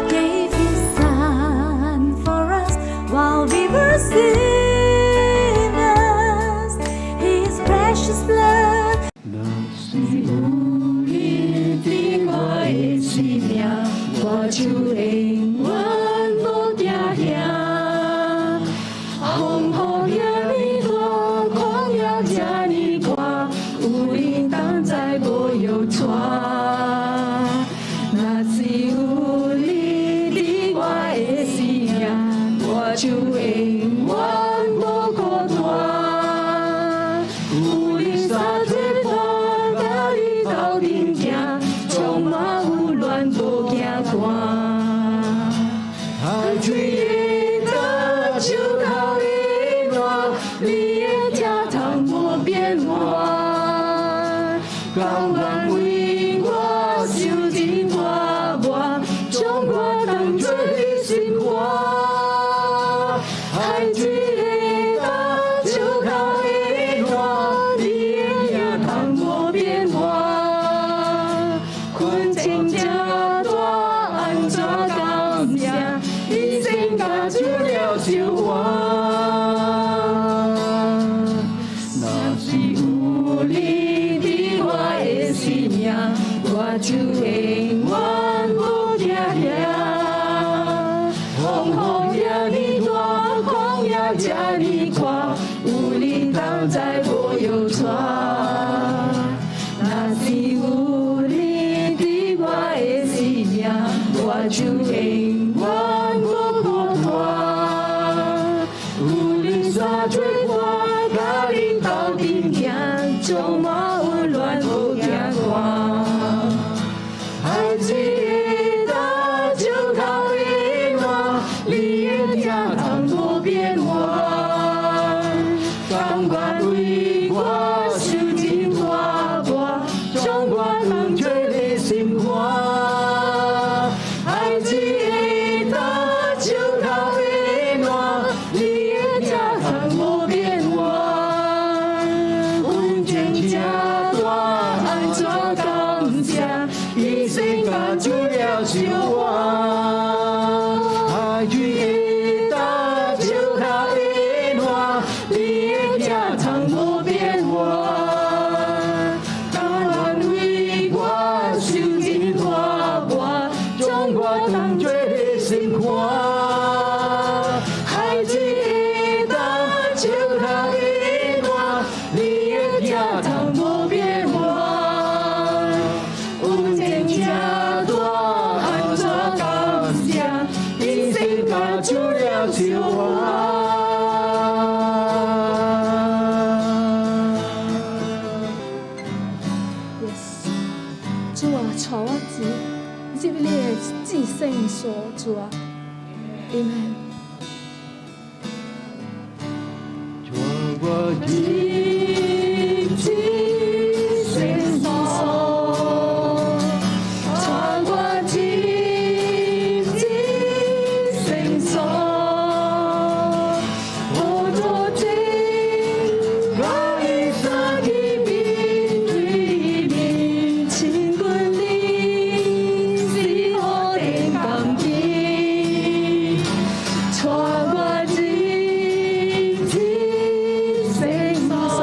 gave His Son for us while we were sinners. His precious blood. 是有你的我的生命，我就永远无定遐。风雨遐尼大，旷野遐尼宽，有你同在无忧喘。若是有你的我的生命，我就永远无孤单。有你三做伴，甲你斗阵行，充满有恋无惊寒。海水的倒，手头的热，你的疼痛无变换。甘愿为我受尽活磨，将我当作你心肝。海水的倒，手头的热，你的疼痛无变换。困境正大，安怎感谢？你先甲主了救我。若是有你伫我的生命，我就永远无定遐。风雨遐尼大，旷野遮尼宽，有你同在无忧喘。若是有你伫我的生命，我就永远无孤单。有你三做伴，甲你斗阵行，充满温暖无惊寒。海水的倒，手头的热，你的疼痛无变换。甘愿为我受尽活磨，将我当作你心肝。海水的倒，手头的热，你的疼痛无变换。温泉正大，安怎感谢？你先甲主了救我。海水的倒，手头的热，你的疼痛无变换。甘愿为我受尽活磨，将我当作你心肝。海水的倒，手头的热，你的疼痛无变换。温泉正大，安怎感谢？你先甲主了救我。Yes， 主啊，带我入你的至圣所，主啊，Amen。传我进至圣所，传我进圣所，我昨天我已杀的面对面，亲滚你是我的感激，传我进圣所。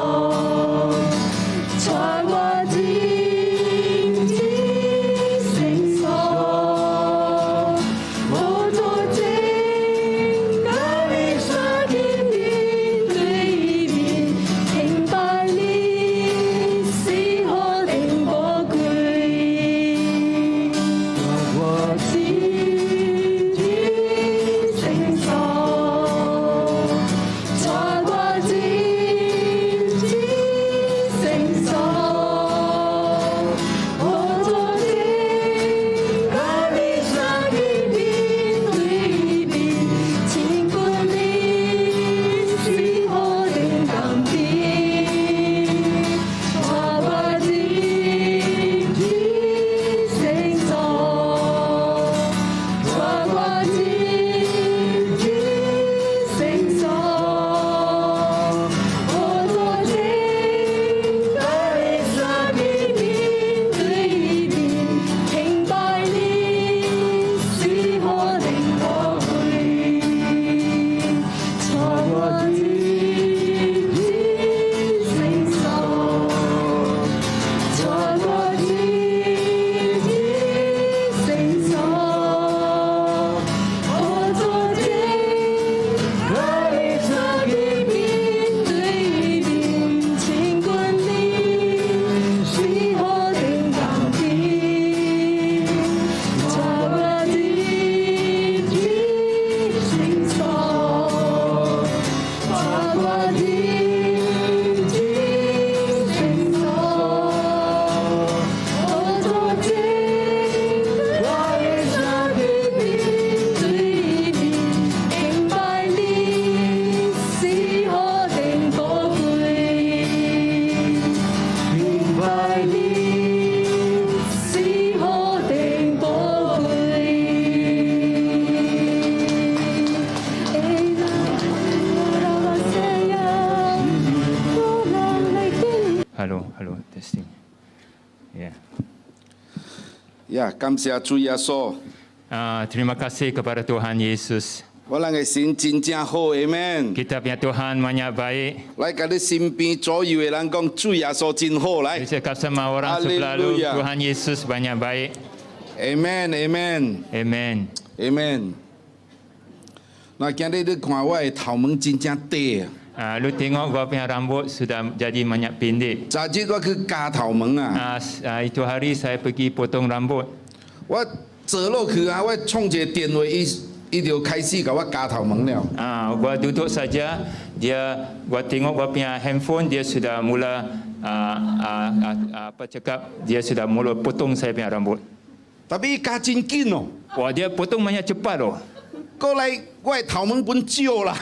呀，感謝主耶穌， Terima kasih kepada Tuhan Yesus. 我哋嘅神真正好，Amen。 Kita punya Tuhan banyak baik. 來，甲你身邊左右嘅人講，主耶穌真好，來 Saya cakap sama orang sebelah lu, Haleluya. Tuhan Yesus banyak baik. ，Amen，Amen，Amen。 Amen. 嗱，今日你看我嘅頭毛真正短啊！ Lu tengok gua punya rambut sudah jadi banyak pendek. 昨日我去加頭毛啊， Itu hari saya pergi potong rambut. 我坐落去啊，我創一個電話，伊就開始甲我加頭毛了。 Gua duduk saja, gua tengok gua punya handphone, dia sudah mula dia sudah mula potong saya punya rambut. tapi伊加真緊哦， Wah, dia potong banyak cepat loh. 過來我嘅頭毛本少啦，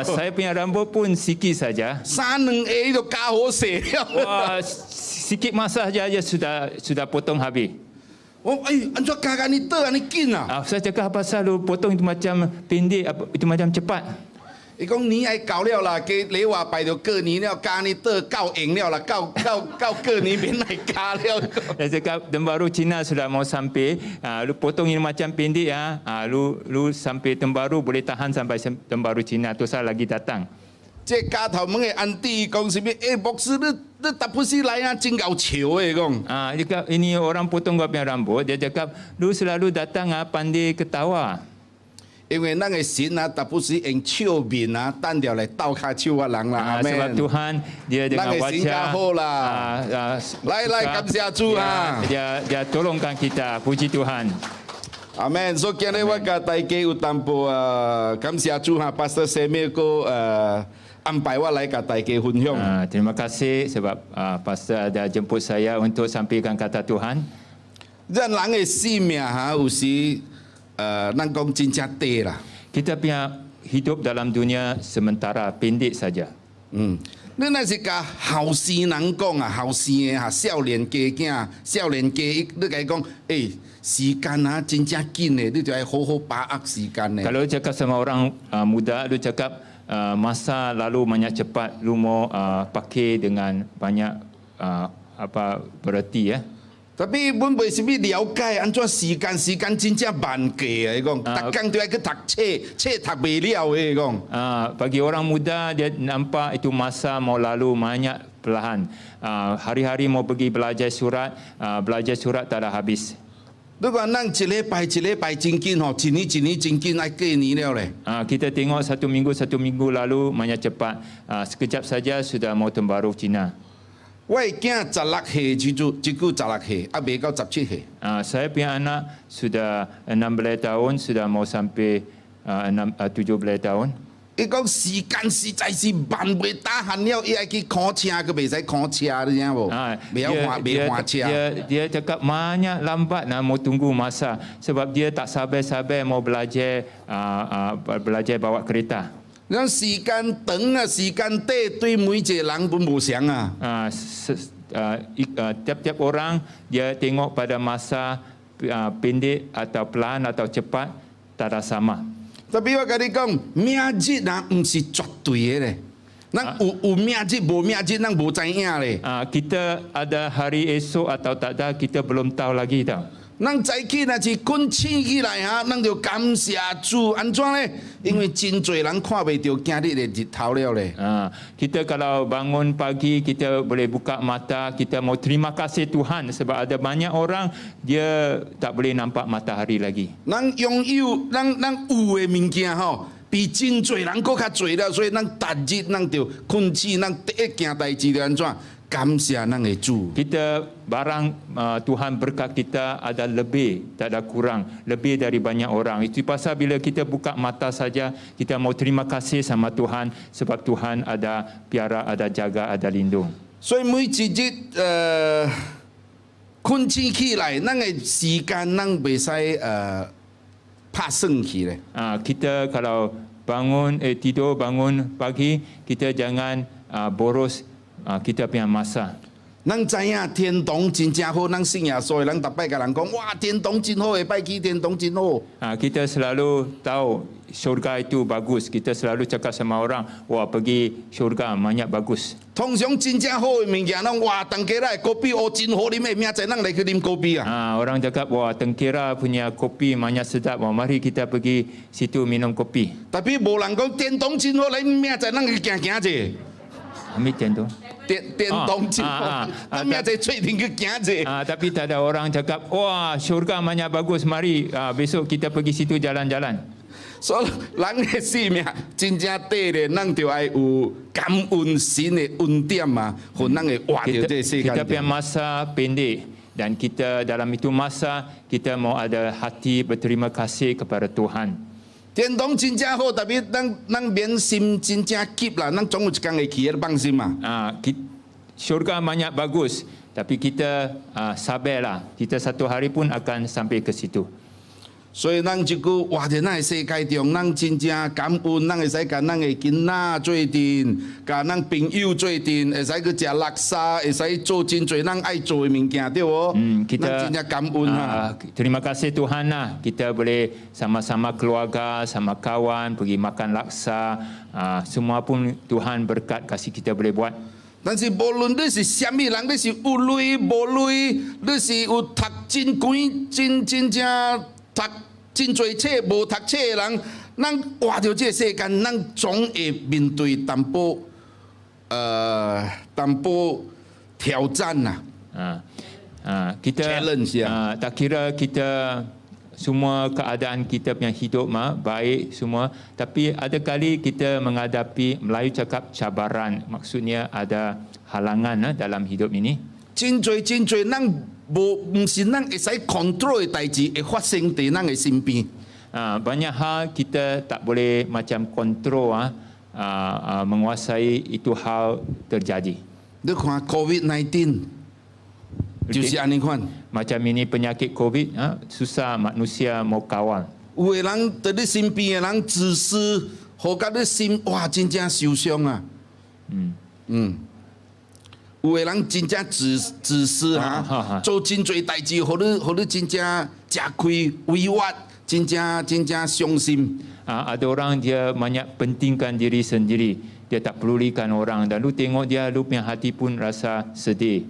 Saya punya rambut pun sikit saja. 三兩下就加好勢了。 Wah, sikit masa saja dia sudah potong habis. 我安怎加安尼倒安尼緊啊？ Saya cakap apa pasal lu potong itu macam pendek, itu macam cepat. 伊講年愛到了啦，加禮話拜就過年了，加呢倒到用了啦，到過年免來加了。 Saya cakap Tembaru Cina sudah mau sampai. Lu potong ini macam pendek ya. Lu sampai Tembaru boleh tahan sampai Tembaru Cina. Tu saya lagi datang. 這加頭毛嘅安弟講什麼？誒，牧師你特不是來啊，真夠潮嘅講。 Dia cakap ini orang potong gua punya rambut. Dia cakap lu selalu datang pandai ketawa. 因為咱嘅神啊，特不是用笑面啊，單條嚟鬥下手嘅人啦，阿 Sebab 們。 Tuhan dia dengan Nangis singgah wajah hola. Lai, lai, suka, kamsia Tuhan. Dia tolongkan kita. Puji Tuhan. 阿們，所以今日我甲大家有淡薄感謝主哈，Pastor Samuel 個安排我來甲大家分享。 Terima kasih sebab Pastor ada jemput saya untuk sampaikan kata Tuhan. 人嘅生命哈，有時咱講真正短啦。 Kita punya hidup dalam dunia sementara pendek saja. 你若是甲後生人講啊，後生嘅哈少年家囝、少年家，你甲伊講，時間啊真正緊嘅，你就要好好把握時間嘅。 Kalau cakap sama orang muda, lu cakap masa lalu banyak cepat, lu mau pakai dengan banyak berarti ya. tapi阮袂什物了解安怎時間真正慢過啊！伊講，逐工都要去讀冊讀袂了嘅，伊講。 Bagi orang muda dia nampak itu masa mau lalu banyak perlahan. Hari-hari mau pergi belajar surat tak ada habis. 你講咱一禮拜真緊吼，一年真緊，愛過年了咧。 Kita tengok satu minggu lalu banyak cepat. Sekejap saja sudah mau Tembaru Cina. 我嘅囝16歲，即句16歲，未到17歲。 Saya punya anak sudah 16 tahun, sudah mau sampai 17 tahun. 伊講時間實在是慢袂打閒了，伊愛去考車，佢袂使考車，你知無？袂換車。 Dia cakap banyak lambat nak mau tunggu masa sebab dia tak sabar-sabar mau belajar bawa kereta. 咱時間長啊，時間短，對每一個人都無相啊。 Tiap-tiap orang dia tengok pada masa pendek atau pelan atau cepat tak ada sama. Tapi 我甲你講，命日啊，唔是絕對嘅咧。咱有命日，無命日，咱無知影咧。 Kita ada hari esok atau tak ada, kita belum tahu lagi tahu. 咱早起若是困醒起來哈，咱就感謝主，安怎咧？因為真濟人看袂到今日嘅日頭了咧。 Kita kalau bangun pagi, kita boleh buka mata, kita mau terima kasih Tuhan sebab ada banyak orang dia tak boleh nampak matahari lagi. 咱擁有咱有嘅物件吼，比真濟人佫較濟了，所以咱逐日咱就困醒，咱第一件代志就安怎？感謝咱嘅主。 Kita barang Tuhan berkat kita ada lebih, tak ada kurang, lebih dari banyak orang. Itu pasal bila kita buka mata saja, kita mau terima kasih sama Tuhan sebab Tuhan ada piara, ada jaga, ada lindung. 所以每一日困醒起來，咱嘅時間咱袂使拍算去咧。 Kita kalau tidur bangun pagi, kita jangan boros kita punya masa. 咱知影天堂真正好，咱信耶稣的人，逐摆甲人讲，哇，天堂真好，会拜去天堂真好。 Kita selalu tahu syurga itu bagus. Kita selalu cakap sama orang, wah pergi syurga banyak bagus. 通常真正好的物件，拢哇，当家来kopi哦真好啉的，明仔咱来去啉kopi啊。 Orang cakap, wah Tengkira punya kopi banyak sedap. Wah, mari kita pergi situ minum kopi. tapi无人讲天堂真好，咱明仔咱去行行者。 Ambil contoh. 天堂真好，咱明仔出庭去行者。 Tapi tak ada orang cakap, wah syurga banyak bagus. Mari besok kita pergi situ jalan-jalan. 所以人的生命真正底咧，咱就爱有感恩神的恩典嘛，互咱会活到这世 Kita 界 punya。masa pendek dan kita dalam itu masa kita mau ada hati berterima kasih kepada Tuhan. 天堂真正好，特别咱免心真正急啦，咱总有一天会去的，放心嘛。 Syurga banyak bagus, tapi kita sabarlah. Kita satu hari pun akan sampai ke situ. 所以咱即句活在咱的世界中，咱真正感恩，咱会使甲咱的囡仔做阵，甲咱朋友做阵，会使去食垃圾，会使做真侪咱爱做的物件，对无？咱 Kita 真正感恩哈。 terima kasih Tuhan lah. Kita boleh sama-sama keluarga, sama kawan pergi makan laksa. Semua pun Tuhan berkat kasih kita boleh buat. 但是无论你是啥物人，你是有类无类，你是有读真贵、真正读真侪册无读册的人，咱活着这个世间，咱总会面对淡薄挑战呐。 Kita Challenge, ya. tak kira kita semua keadaan kita punya hidup baik semua, tapi ada kali kita menghadapi, Melayu cakap cabaran, maksudnya ada halangan dalam hidup ini. 真侪，咱唔是咱会使 control 的代志，会发生在咱的身边。 Banyak hal kita tak boleh macam kontrol menguasai itu hal terjadi. 你看 COVID-19 就是安尼款， Macam ini penyakit COVID, susah manusia mau kawal. 有的人在你身边的人自私，互甲你心哇真正受伤啊。有的人真正自私哈，做真侪代志，互你真正吃亏委屈，真正伤心。 Ada orang dia banyak pentingkan diri sendiri, dia tak pedulikan orang, dan lu tengok dia, lu punya hati pun rasa sedih.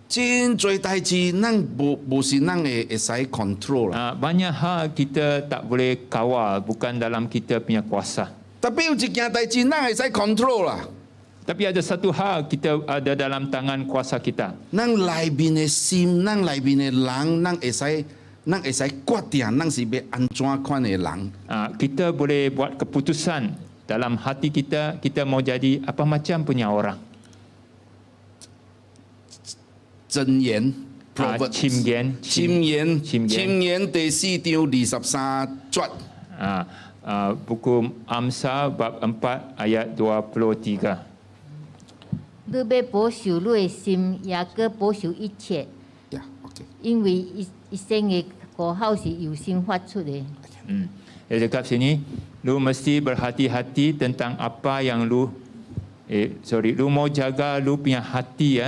真侪代志，咱无是咱会使 control 啦。 Banyak hal kita tak boleh kawal, bukan dalam kita punya kuasa. tapi 有一件代志，咱会使 control 啦。 Tapi ada satu hal kita ada dalam tangan kuasa kita. 咱内面的心，咱内面的人，咱会使决定，咱是要安怎款的人。 Kita boleh buat keputusan dalam hati kita, kita mau jadi apa macam punya orang. 箴言 箴言第4章23節。 Buku Amsal bab 4 ayat 23. 你要保守你的心，也搁保守一切， 呀，OK。因为一生的果效是由心发出的。 Dia cakap sini, lu mesti berhati-hati tentang apa yang lu mau jaga lu punya hati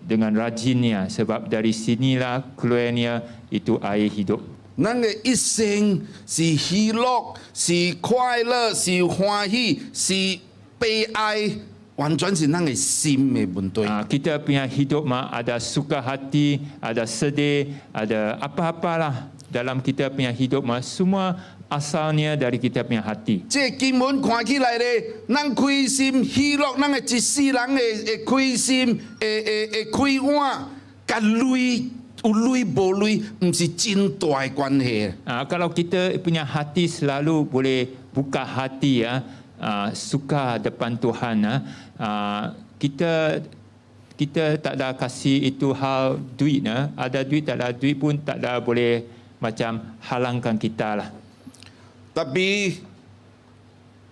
dengan rajinnya, sebab dari sinilah keluarnya itu air hidup. 咱的一生是喜乐，是快乐，是欢喜，是悲哀，完全是咱的心的问题。 Kita punya hidup ada suka hati, ada sedih, ada apa-apalah dalam kita punya hidup semua asalnya dari kita punya hati. 这经文看起来咧，咱开心喜乐，咱的一世人会开心，会开碗，甲累有累无累，唔是真大的关系。 Kalau kita punya hati selalu boleh buka hati suka depan Tuhan, kita tak ada kasih itu hal duit, ada duit tak ada duit pun tak ada boleh macam halangkan kita lah. Tapi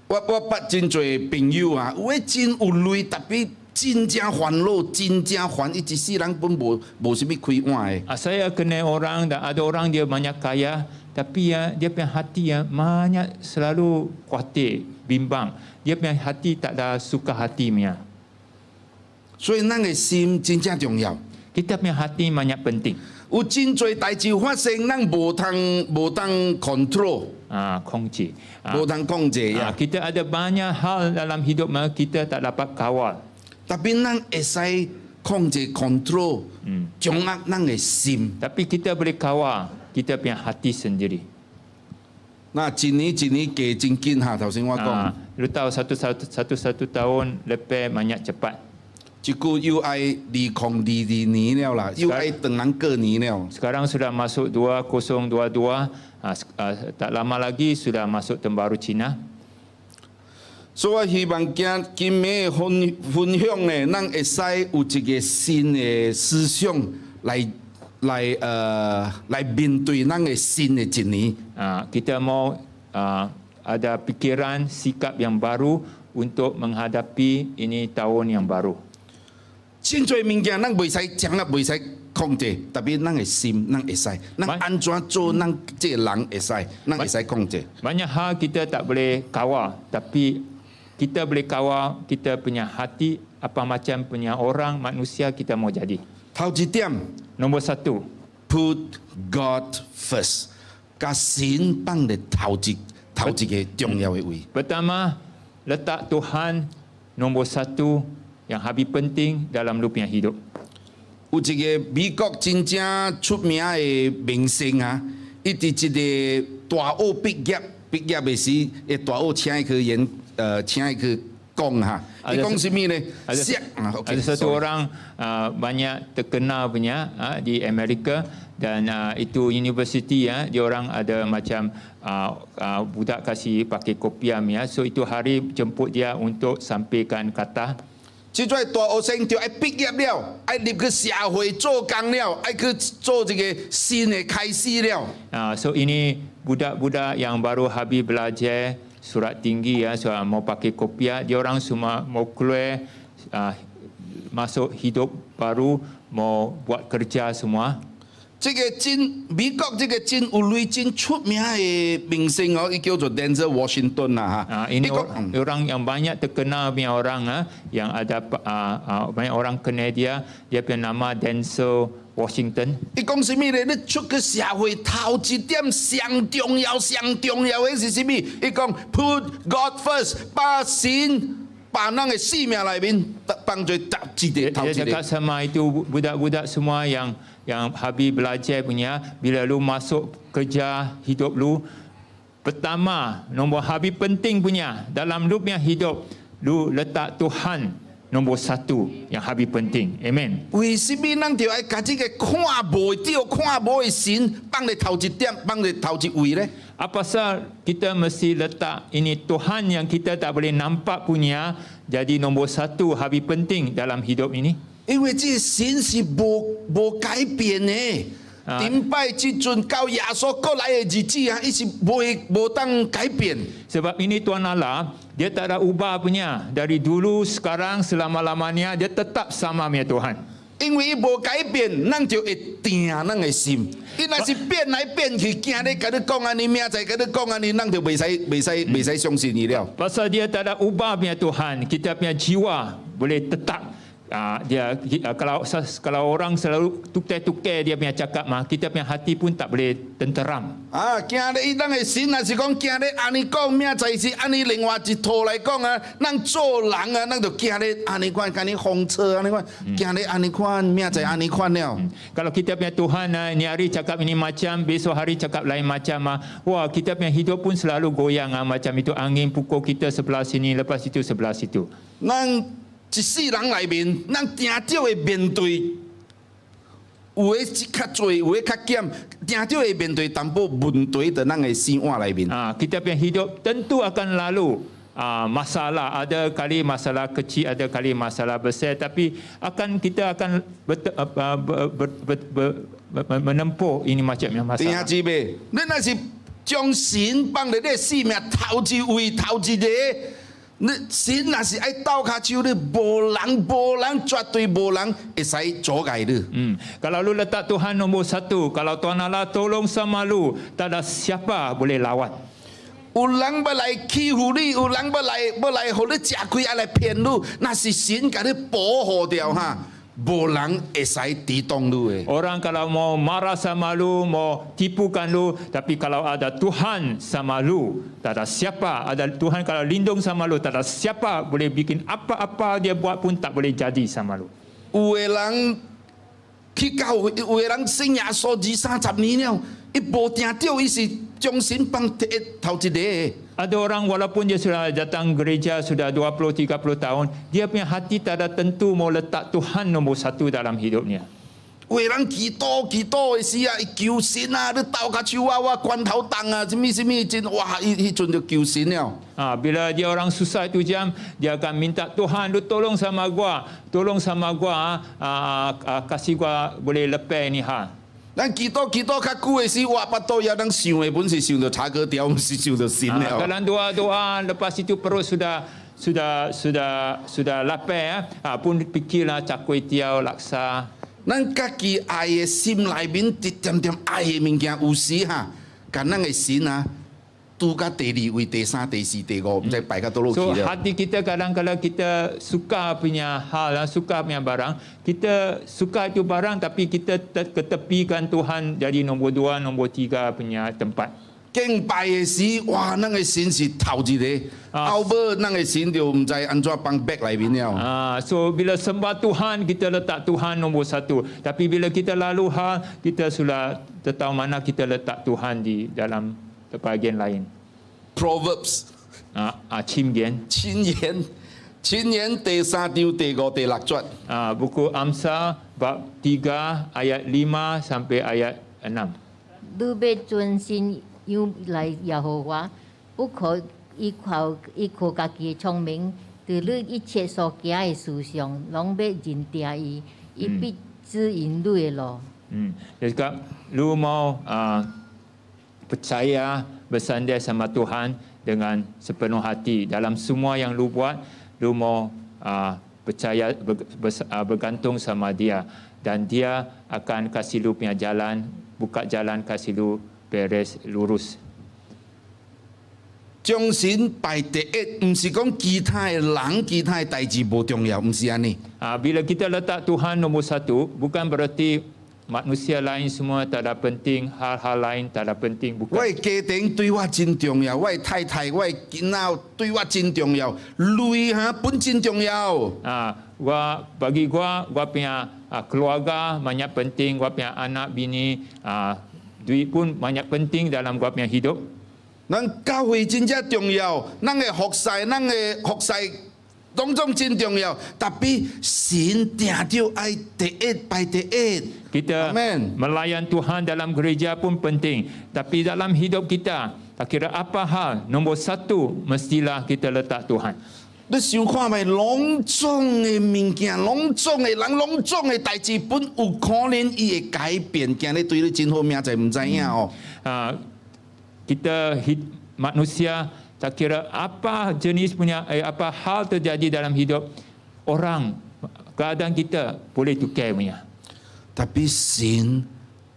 我捌真侪朋友有诶真有累，特别真正烦恼，真正烦，伊一世人本无什么开碗诶。 Saya kenal orang, dan ada orang dia banyak kaya, tapi dia punya hati banyak selalu khawatir, bimbang. Dia punya hati tak ada suka hati punya. 所以咱的心真正重要。 Kita punya hati banyak penting. 有真多代志发生，咱无通 control， 控制. 无通控制呀。 Kita ada banyak hal dalam hidup kita tak dapat kawal. tapi咱会使控制 control， 掌握咱的心。 Tapi kita boleh kawal kita punya hati sendiri. 那一年一年过真紧哈，头先我讲， Lu tahu satu tahun lepas banyak cepat. 一句又爱2022年了啦，又爱等人过年了。 Sekarang sudah masuk 2022, tak lama lagi sudah masuk Tahun Baru Cina. 所以我希望今暝的分享呢，咱会使有一个新的思想来面对咱的新的一年。 Kita mau ada pikiran, sikap yang baru untuk menghadapi ini tahun yang baru. 真多物件咱袂使掌握，袂使控制，特别咱的心，咱会使，咱安怎做，咱这个人会使，咱会使控制。 Banyak hal kita tak boleh kawal, tapi kita boleh kawal kita punya hati, apa macam punya orang manusia kita mau jadi. 头一点 Nombor 1, ，put God first， 把神放在头一个重要的位。 pertama letak Tuhan nombor 1 yang habis penting dalam lu punya hidup. 有一个美国真正出名的明星啊，伊伫一个大学毕业的时，诶，大学请伊去请伊去讲哈。伊讲什么呢？ Ada satu orang banyak terkenal punya di Amerika dan itu universiti dia orang ada macam budak kasih pakai kopiam ya. So itu hari jemput dia untuk sampaikan kata. 即个大学生就爱毕业了，爱入去社会做工了，爱去做一个新的开始了。 So ini budak-budak yang baru habis belajar surat tinggi ya, so mau pakai kopiah, dia orang semua mau keluar masuk hidup baru, mau buat kerja semua. 这个美国这个真有类真出名的明星哦，伊叫做 Denzel Washington 啦哈。 Ini orang yang banyak terkenal punya orang yang ada banyak orang kenal dia punya nama Denzel Washington. 伊讲什么呢？你出去社会头一点上重要的是什么？伊讲 Put God first， 把神把咱的生命里面放在头一个。 Dia cakap sama itu budak-budak semua yang habis belajar punya, bila lu masuk kerja hidup lu, pertama nombor habis penting punya dalam lu punya hidup, lu letak Tuhan nombor 1 yang habis penting. Amen. 为什么咱就爱把这个看无到、看无的神放在头一点、放在头一位呢？ Apa pasal kita mesti letak ini Tuhan yang kita tak boleh nampak punya jadi nombor 1 habis penting dalam hidup ini? 因为这个神是无改变的。顶摆即阵到耶稣过来的日子啊，伊是无当改变。 Sebab ini Tuhan Allah, dia tak ada ubah punya. Dari dulu, sekarang, selama-lamanya, dia tetap sama punya Tuhan. 因为伊无改变，咱就会定咱的心。伊若是变来变去，今日甲你讲安尼，明仔甲你讲安尼，咱就袂使相信伊了。 Pasal dia tak ada ubah punya Tuhan, kita punya jiwa boleh tetap. Dia kalau orang selalu tukar-tukar dia punya cakap mah, kita punya hati pun tak boleh tenteram. 今日咱的神若是讲今日安尼讲，明仔是安尼另外一套来讲啊，咱做人啊，咱就今日安尼款，安尼风车安尼款，今日安尼款，明仔安尼款了。 Kalau kita punya Tuhan ni hari cakap ini macam, besok hari cakap lain macam, wah kita punya hidup pun selalu goyang macam itu angin pukul kita sebelah sini, lepas itu sebelah situ. 咱一世人内面，咱定少会面对，有的较多，有的较减，定少会面对淡薄问题在咱的生活内面。 Kita punya hidup tentu akan lalu masalah, ada kali masalah kecil, ada kali masalah besar, tapi kita akan menempuh ini macamnya 弟兄 masalah. 姊妹，你若是将神放在你生命头一位、头一个。 你神若是爱倒骹手，你无人，绝对无人会使阻碍你。 Kalau lu letak Tuhan nombor 1, kalau Tuhan Allah tolong sama lu, tak ada siapa boleh lawan. 有人要来欺负你，有人要来，互你吃亏，要来骗你，那是神甲你保护掉哈，无人会使抵挡你的。 Orang kalau mau marah sama lu, mau tipukan lu, tapi kalau ada Tuhan sama lu, tak ada siapa. Ada Tuhan kalau lindung sama lu, tak ada siapa boleh bikin apa-apa dia buat pun tak boleh jadi sama lu. 有的人去教会，有的人信耶稣20-30年了，伊无听到，伊是将神放第一头一个的。 Ada orang walaupun dia sudah datang gereja sudah 20-30 tahun, dia punya hati tak ada tentu mau letak Tuhan nombor satu dalam hidupnya. 有的人祈祷的时啊，伊求神啊，你斗甲手啊，我关头动啊，什么真哇，迄阵就求神了。 Bila dia orang susah itu jam, dia akan minta Tuhan, lu tolong sama gua, kasih gua boleh lepas ni ha. 咱祈祷较久的时，我巴肚也咱想的本是想到查哥条，不是想到神了。 Kalau doa, lepas itu perut sudah lapar, pun fikirlah cakwe tiaw laksa. 咱家己爱的心内面一点点爱的物件，有时哈，甲咱的神啊，拄到第2位、第3、第4、第5，唔知摆到倒落去 So 了。 hati kita kadang-kadang kita suka punya hal, suka punya barang, kita suka itu barang tapi kita ketepikan Tuhan jadi nombor 2, nombor 3 punya tempat. 敬拜的时，哇，咱的神是头一个，后尾咱的神就唔知安怎放 back 内面了。 So bila sembah Tuhan, kita letak Tuhan nombor 1. Tapi bila kita lalu hal, kita sudah tahu mana kita letak Tuhan di dalam bahagian lain. Proverbs 箴言 箴言第3章第5、第6節。 buku Amsal bab 3 ayat 5 sampai ayat 6. 你要专心仰赖耶和华，不可依靠家己的聪明，在你一切所行的事上，拢要认定伊，伊必指引你的路。 Dia cakap, lu mau percaya bersandar sama Tuhan dengan sepenuh hati. Dalam semua yang lu buat, lu mau percaya bergantung sama Dia. Dan Dia akan kasih lu punya jalan, buka jalan kasih lu beres lurus. 將神排第一，唔是講其他的人、其他的代志無重要，唔是安尼。 Bila kita letak Tuhan nombor 1, bukan berarti manusia lain semua tak ada penting, hal-hal lain tak ada penting. 我的家庭對我真重要，我的太太、我的囡仔對我真重要，累哈本真重要。 Bagi gua punya keluarga banyak penting, gua punya anak bini, duit pun banyak penting dalam gua punya hidup. 咱教會真正重要，咱的服侍種種真重要，特別神定着愛第一排第一。 Kita Amen. melayan Tuhan dalam gereja pun penting, tapi dalam hidup kita, tak kira apa hal, nombor 1 mestilah kita letak Tuhan. 你想看覓隆重的物件、隆重的人、隆重的代志，本有可能伊會改變，今日對你真好命在唔知影哦。 Kita manusia tak kira apa jenis punya apa hal terjadi dalam hidup orang, keadaan kita boleh tukar punya. Tapi神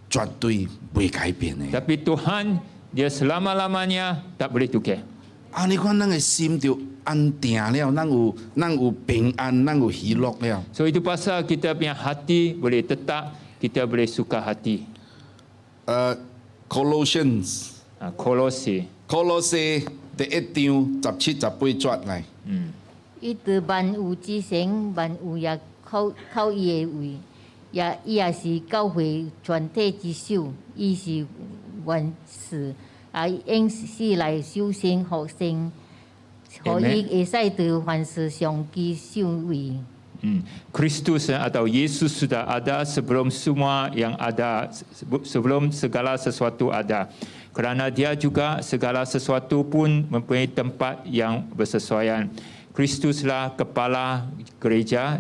絕對袂改變的。 Tapi Tuhan dia selama-lamanya tak boleh tukar. 你看咱的心就安定了，咱有平安，咱有喜樂了。 So itu pasal kita punya hati boleh tetap, kita boleh suka hati. Colossians Kolose 第1章17、18節來。伊在萬有之前，萬有也靠伊的位，伊也是教會全體之首，伊是元始，因是來修身學聖，可以會使在凡事上記受位。 Kristus atau Yesus sudah ada sebelum semua yang ada, sebelum segala sesuatu ada. Kerana dia juga segala sesuatu pun mempunyai tempat yang bersesuaian. Kristuslah kepala gereja.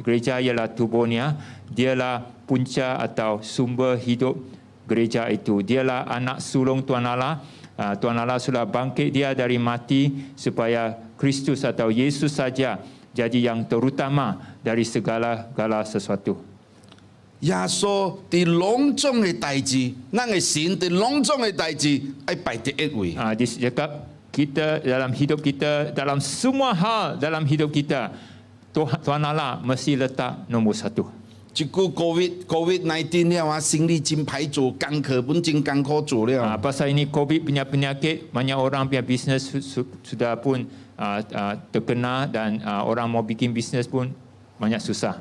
Gereja ialah tubuhnya. Dialah punca atau sumber hidup gereja itu. Dialah anak sulung Tuhan Allah. Tuhan Allah sudah bangkit dia dari mati supaya Kristus atau Yesus saja jadi yang terutama dari segala sesuatu. 耶稣伫隆重的代志，咱的神伫隆重的代志爱排第一位。 Dia cakap kita dalam hidup kita, dalam semua hal dalam hidup kita, Tuhan Allah mesti letak nombor satu. 一句 COVID-19 了啊，生意真歹做，功课本真艰苦做了。 Pasal ini COVID punya penyakit, banyak orang punya bisnes sudah pun terkena dan orang mau bikin bisnes pun banyak susah.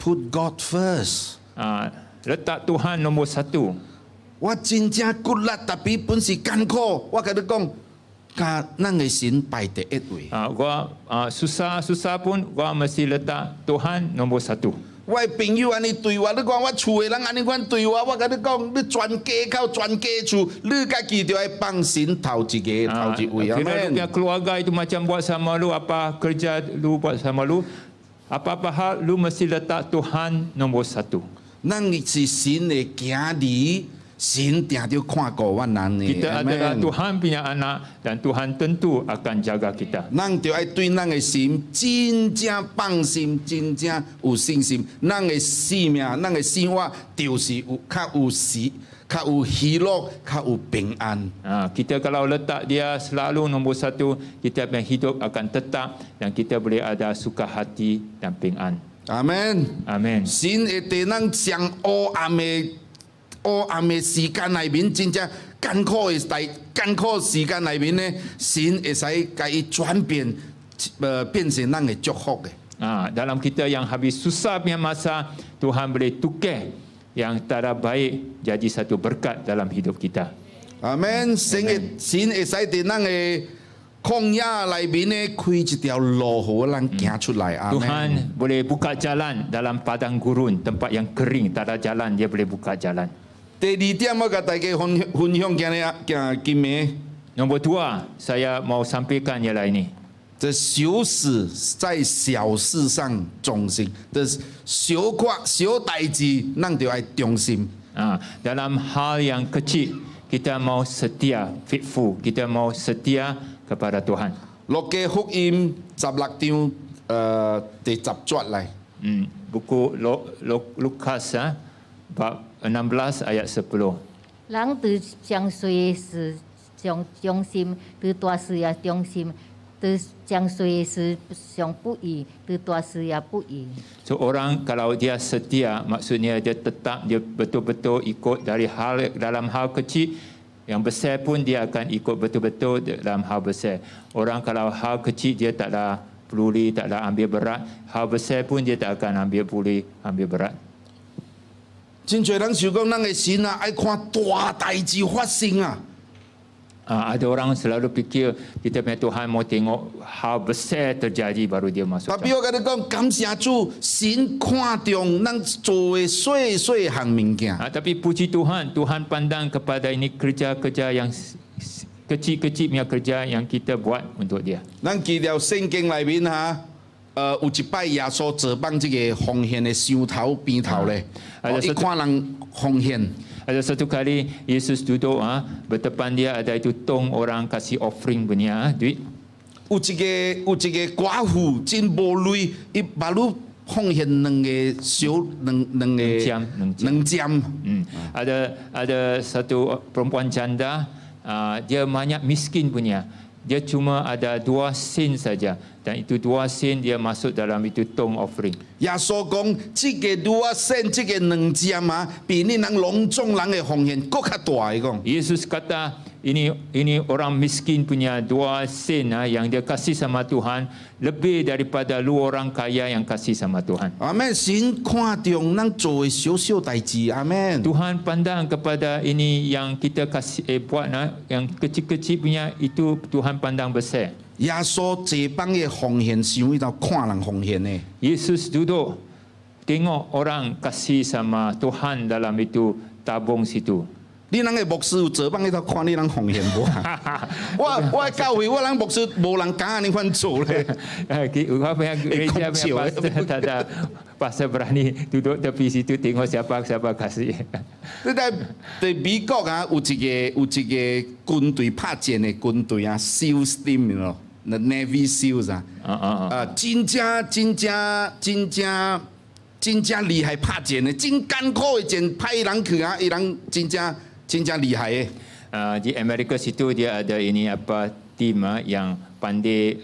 Put God first。 Letak Tuhan nombor satu. 我真正骨力，tapi本是艰苦。我甲你讲，甲咱的神排第一位。 Gua susah pun gua mesti letak Tuhan nombor satu. 我的朋友安尼对我，你看我厝的人安尼款对我，我甲你讲，你全家口全家厝，你家己就要放神头一个头一位。 Kira lu punya keluarga itu macam buat sama lu, apa kerja lu buat sama lu, apa-apa hal lu mesti letak Tuhan nombor satu. 咱是神的囝儿，神定着看顾阮人的。 Kita adalah Tuhan punya anak dan Tuhan tentu akan jaga kita. 咱就要对咱的神真正放心，真正有信心。咱的生命，咱的生活就是有较有喜乐，较有平安。 Kita kalau letak dia selalu nombor satu, kita punya hidup akan tetap dan kita boleh ada suka hati dan平安. 阿門。 Amin. 神會在咱上黑暗的時間內面，真正艱苦時間內面呢，神會使甲伊轉變，變成咱的祝福的。 Dalam kita yang habis susah punya masa, Tuhan boleh tukar yang tak baik jadi satu berkat dalam hidup kita. 阿門。神會使在咱的曠野內面呢，開一條路互咱行出來。阿門。 Tuhan boleh buka jalan dalam padang gurun, tempat yang kering, tak ada jalan, dia boleh buka jalan. 第二點，我甲大家分享今日， Nombor dua, saya mau sampaikan ialah ini. 這小事在小事上忠心，這小代志，咱就要忠心。 Dalam hal yang kecil, kita mau setia, faithful, kita mau setia kepada Tuhan. 路加福音16章第10節嚟。 Buku Lukas bab 16 ayat 10. 人對將誰的事忠心，對大事也忠心；對將誰的事上不義，對大事也不義。 So orang kalau dia setia, maksudnya dia tetap, dia betul-betul ikut dalam hal kecil, yang besar pun dia akan ikut betul-betul dalam hal besar. Orang kalau hal kecil dia taklah peduli, taklah ambil berat, hal besar pun dia tak akan ambil berat. 真侪人想講，咱嘅神啊，愛看大代志發生啊。 Ada orang selalu fikir kita punya Tuhan mau tengok hal besar terjadi baru dia masuk. Tapi 我甲你講，感謝主，神看重咱做嘅細項物件。 Tapi puji Tuhan, Tuhan pandang kepada ini kerja-kerja yang kecil-kecil punya kerja yang kita buat untuk dia. 咱記了聖經內面哈，有一擺耶穌坐放這個奉獻嘅上頭邊頭咧，一看人奉獻。 Ada satu kali Yesus duduk berdepan dia ada itu tong orang kasih offering punya duit. 有一個寡婦真無類，伊把路奉獻兩針。 Ada satu perempuan janda, dia banyak miskin punya. Dia cuma ada 2 sen saja dan itu 2 sen dia masuk dalam itu tong offering. 耶穌講：這個2 sen，這個2針啊，比你人隆重人嘅奉獻更加大。講 Yesus kata ini orang miskin punya 2 sen yang dia kasih sama Tuhan lebih daripada lu orang kaya yang kasih sama Tuhan. 阿門。神看重咱做嘅小代志。阿門。 Tuhan pandang kepada ini yang kita kasih buat yang kecil-kecil punya itu Tuhan pandang besar. 耶穌這幫嘅奉獻，想伊度看人奉獻嘅。 Yesus duduk tengok orang kasih sama Tuhan dalam itu tabung situ. 你人嘅牧師有這幫伊度看你人奉獻無？我教會我人牧師無人敢安尼款做咧。 Apa yang gereja punya pastor tak ada pastor berani duduk tepi situ tengok siapa kasih. 你在美國啊，有一個軍隊拍戰嘅軍隊啊 ，SEAL Team 咯 ，Navy SEALs 啊，真正真正厉害拍箭的，真艰苦的箭派人去啊，伊人真正厉害的。Di Amerika situ dia ada ini apa tim yang pandai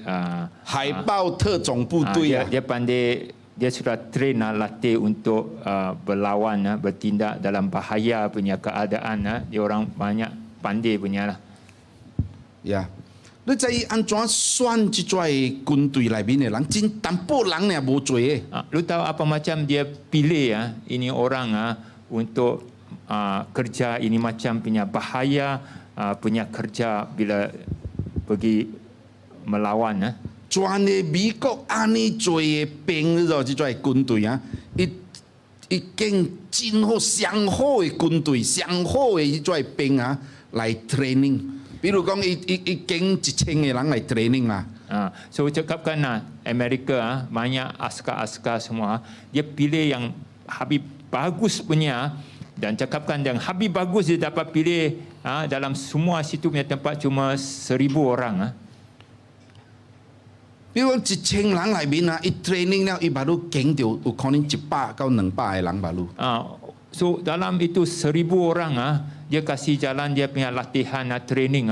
海豹特种部队啊， dia pandai dia sudah train latih untuk berlawan bertindak dalam bahaya punya keadaan dia orang banyak pandai punya lah. 呀，你知伊安怎选即种军队内面的人，真淡薄人呢无做的。 Lu tahu apa macam dia pilih ini orang untuk kerja ini macam punya bahaya punya kerja bila pergi melawan 全个美国安尼做的兵，你知道即种军队啊，伊经真好、上好的军队、上好的即种兵啊来 training。比如讲，伊经1000个人来 training 啊。 So cakapkan Amerika banyak askar-askar semua dia pilih yang habis bagus punya dan cakapkan yang habis bagus dia dapat pilih dalam semua situ punya tempat cuma 1000 orang 比如讲1000人内面啊，伊 training 了，伊巴路经到有可能100到200个人巴路。So dalam itu 1000 orang dia kasih jalan dia punya latihan training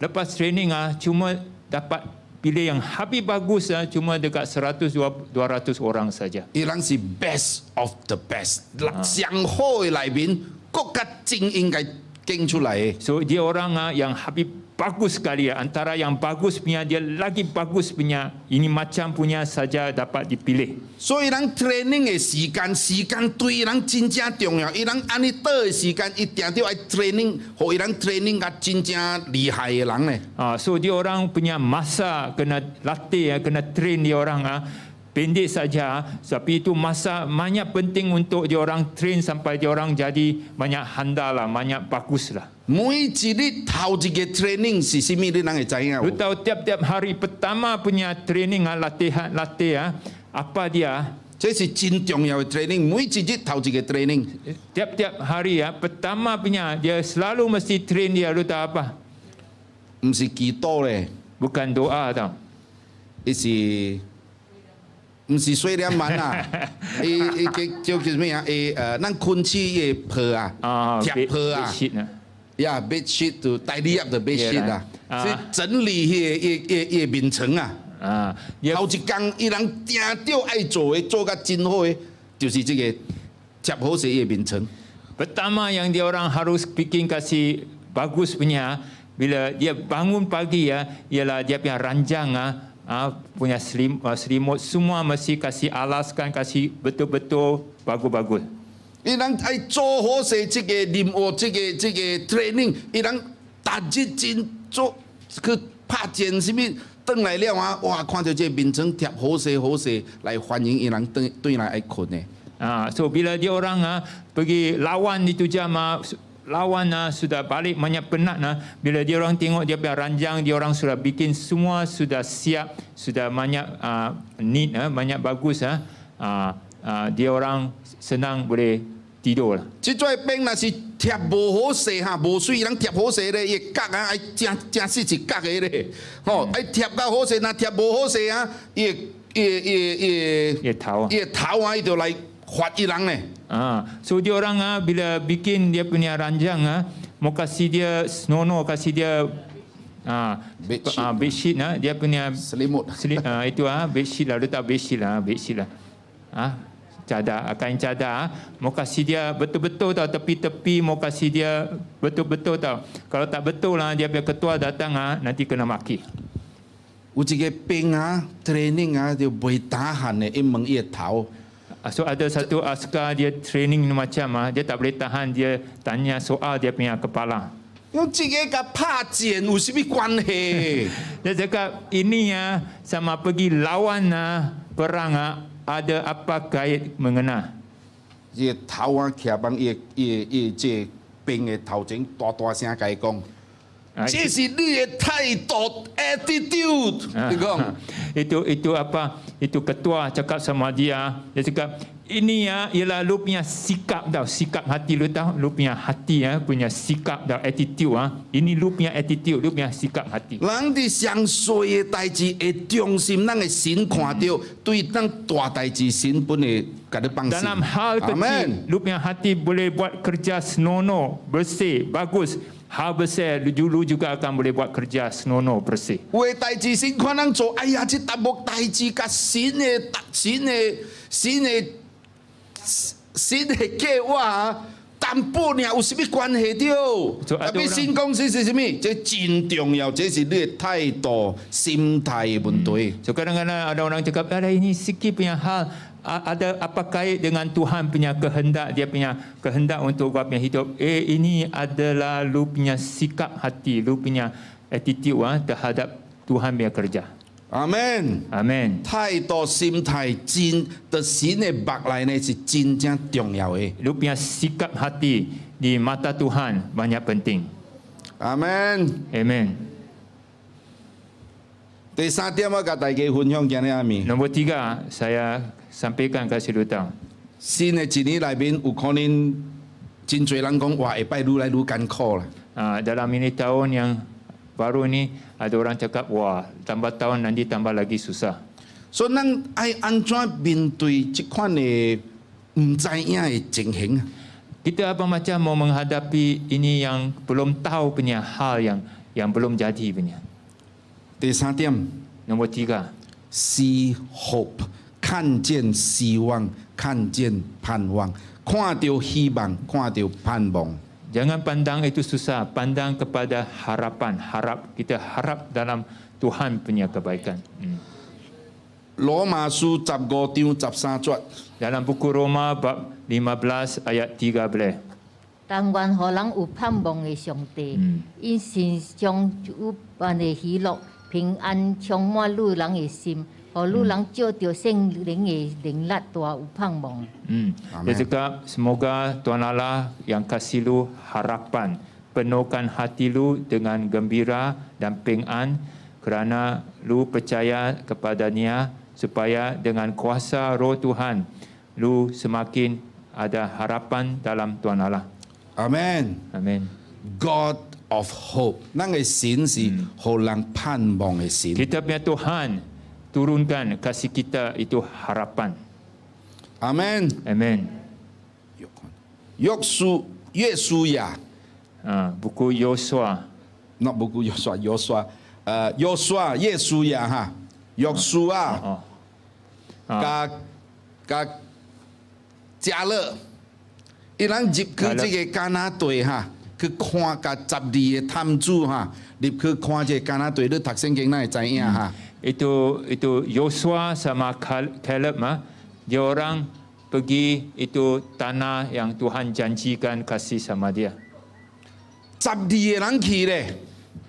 lepas training cuma dapat pilih yang habis bagus cuma dekat 100-200 orang saja. 伊人是 best of the best， 上好的内面，国家精英该经出来的。 So dia orang yang habis bagus sekali antara yang bagus punya dia lagi bagus punya ini macam punya saja dapat dipilih. 所以人 training 的时间对人真正重要。伊人安尼倒的时间，一定要爱 training， 互伊人 training 甲真正厉害的人呢。So dia orang punya masa kena latih kena train dia orang pendek saja, tapi itu masa banyak penting untuk dia orang train sampai dia orang jadi banyak handal lah, banyak bagus lah. 每一日头一个 training 是什么？你人会知影 Lu tahu tiap-tiap hari pertama punya training latih apa dia? 这是真重要的 training。每一日头一个 training， Tiap-tiap hari pertama punya dia selalu mesti train dia. Lu tahu apa? 唔是祈祷咧， Bukan doa tau. 伊是。唔是水两万啊，伊叫咩啊？咱困起嘅被啊，贴被啊，呀 ，bed sheet 就tidy up 的 bed sheet 啊，是整理迄个面层啊。頭一工伊人定着愛做嘅，做甲真好嘅，就是這個貼好些嘅面層。 Pertama yang dia orang harus bikin kasih bagus punya bila dia bangun pagi ialah dia punya ranjang punya selimut semua mesti kasih alaskan kasih betul-betul bagus-bagus. 伊人愛做好些這個任務，這個 training， 伊人逐日真做去拍箭什麼，轉來了哇，看到這個面層貼好些來歡迎伊人對來愛困的。 So bila dia orang pergi lawan itu jam lawan sudah balik banyak penat bila dia orang tengok dia punya ranjang dia orang sudah bikin semua sudah siap sudah banyak neat banyak bagus dia orang senang boleh tidur lah. 即種兵若是貼無好勢無水，人貼好勢咧，伊角愛正細一角嘅咧，愛貼較好勢，若貼無好勢伊頭伊就來發伊人咧。 So dia orang bila bikin dia punya ranjang mau kasih dia senonoh kasih dia bedsheet dia punya selimut itu bedsheet lah letak bedsheet lah cadar kain cadar mau kasih dia betul-betul tau tepi-tepi mau kasih dia betul-betul tau kalau tak betul dia punya ketua datang nanti kena maki. 有一個兵training就袂tahan嘅，伊問伊個頭。 So ada satu askar dia training macam dia tak boleh tahan dia tanya soal dia punya kepala. 用這個甲拍箭有什麼關係？ Dia cakap ini sama pergi lawan perang ada apa kait mengena? 伊個頭徛幫伊這兵嘅頭前大聲甲伊講。 這是你的態度 attitude， 你講 itu apa? Itu ketua cakap sama dia. Dia cakap ini ya ialah lu punya sikap tau, sikap hati lu tahu, lu punya hati ya, punya sikap tau, attitude ini lu punya attitude, lu punya sikap hati. 人伫上衰的代志会重心，咱的神看到，对咱大代志神本会甲你放心。 Dalam hal kecil, Amen. lu punya hati boleh buat kerja senonoh, bersih, bagus. Hal besar, lu juga akan boleh buat kerja senonoh, bersih. 有的代志神看咱做，哎呀，这淡薄代志甲神的计划啊，淡薄尔有什么关系着？ So, 特别 ada orang- 神讲是什么？这真重要，这是你的态度、心态的问题。 So kadang-kadang ada orang cakap, ada ini sikit punya hal, ada apa kait dengan Tuhan punya kehendak, dia punya kehendak untuk kau punya hidup. Ini adalah lu punya sikap hati, lu punya attitude terhadap Tuhan punya kerja. 阿门。 Amin. 態度、心態真，在神的目內呢是真正重要的。 Lu punya sikap hati di mata Tuhan banyak penting. 阿門。 Amen. 第三點我甲大家分享今日阿咪， Nombor 3, saya sampaikan kasih lu tahu. 新的一年內面有可能真侪人講哇，下擺愈來愈艱苦啦。 Dalam ini tahun yang baru ni ada orang cakap, wah tambah tahun nanti tambah lagi susah. 所以咱愛安怎面對這款的唔知影的情形啊？ Kita apa macam mau menghadapi ini yang belum tahu punya hal yang belum jadi punya. 第三點 Nombor 3, ，see hope， 看見希望，看見盼望，看到希望，看到盼望。 jangan pandang itu susah, pandang kepada harapan, kita harap dalam Tuhan punya kebaikan. 羅馬書15章13節。 Dalam buku Roma bab 15 ayat 13. 但願互人有盼望的上帝，因心中有辦的喜樂、平安充滿女人的心，互女人照着聖靈的靈力大有盼望。 Dia cakap, semoga Tuhan Allah yang kasih lu harapan, penuhkan hati lu dengan gembira dan平安kerana lu percaya kepadanya, supaya dengan kuasa roh Tuhan lu semakin ada harapan dalam Tuhan Allah. 阿門。 Amin. God of hope，咱嘅神是互人盼望嘅神。 Kita punya Tuhan turunkan kasih kita itu harapan. 阿門。 Amin. 約書亞， Buku Yosua. not 不過約書亞，耶穌亞哈，約書亞 甲加勒，伊人入去這個迦南地哈，去看甲12個探子哈，入去看這個迦南地，你讀聖經咱會知影哈。 Itu Yosua sama Caleb dia orang pergi itu tanah yang Tuhan janjikan kasih sama dia. 12個人去咧。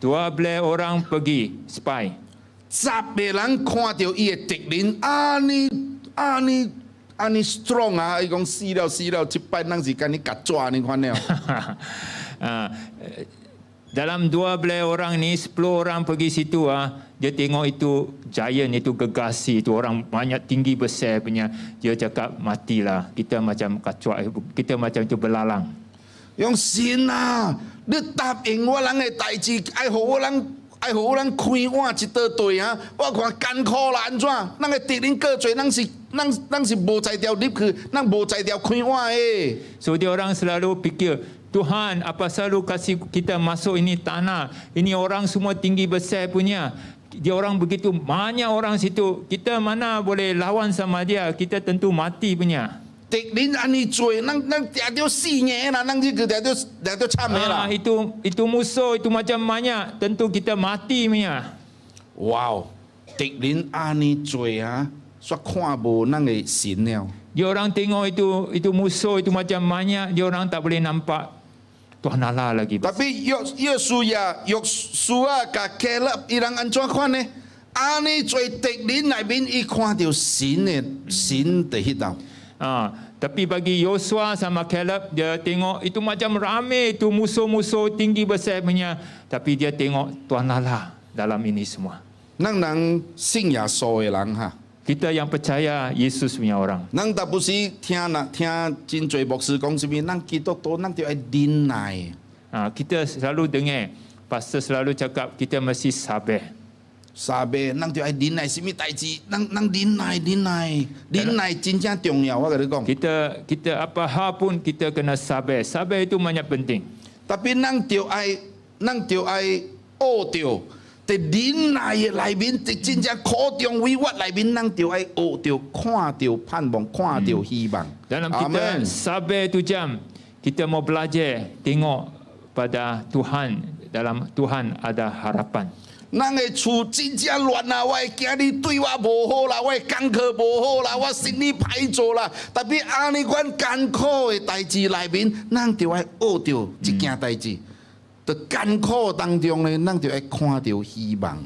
12 orang pergi spy. 10個人看到伊嘅敵人，安尼 strong 啊！伊講死了，即擺人是跟你夾抓你看了。 Dalam 12 orang ni 10 orang pergi situ dia tengok itu giant, itu gegasi, itu orang banyak tinggi besar punya. Dia cakap matilah, kita macam kacuak, kita macam itu belalang. 用神啊！你答應我人嘅代志，愛互我人開碗一道隊啊！我看艱苦啦，安怎？咱嘅敵人過濟，咱是無才調入去，咱無才調開碗誒。 So dia orang selalu fikir, Tuhan apa selalu kasih kita masuk ini tanah, ini orang semua tinggi besar punya. Dia orang begitu banyak orang situ, kita mana boleh lawan sama dia, kita tentu mati punya. 敵人安尼做，咱掠到死硬啦，咱這個掠到慘嘅啦。 Itu musuh itu macam banyak, tentu kita mati punya. 哇！敵人安尼做啊，煞看無咱嘅神了。 Dia orang tengok itu musuh itu macam banyak, dia orang tak boleh nampak Tuhan Allah lagi. Tapi 約書亞甲迦勒，伊人安怎看呢？安尼做敵人內面，伊看到神在迄度。 Tapi bagi Yosua sama Caleb, dia tengok itu macam ramai itu musuh-musuh tinggi besar punya. Tapi dia tengok Tuhan Allah dalam ini semua. 咱人信耶穌嘅人哈， Kita yang percaya Yesus punya orang. 咱但不是听真侪牧師講什麼，咱基督徒咱就要忍耐。 Kita selalu dengar pastor selalu cakap kita mesti sabar. Sabar，咱就要忍耐，什麼代志，咱忍耐真正重要。我跟你講， Kita apa hal pun kita kena sabar. Sabar itu banyak penting. tapi 咱就要學着。 在忍耐的內面，在真正苦中委屈內面，咱就要學着看着盼望，看着希望。 Dalam kita sabar tu jam, kita mau belajar tengok pada Tuhan. Dalam Tuhan ada harapan. 咱的厝真正亂啦，我的囝兒對我無好啦，我的功課無好啦，我生理歹做啦。特別安尼款艱苦的代志內面，咱就要學着這件代志。 在艱苦當中呢，咱就要看到希望。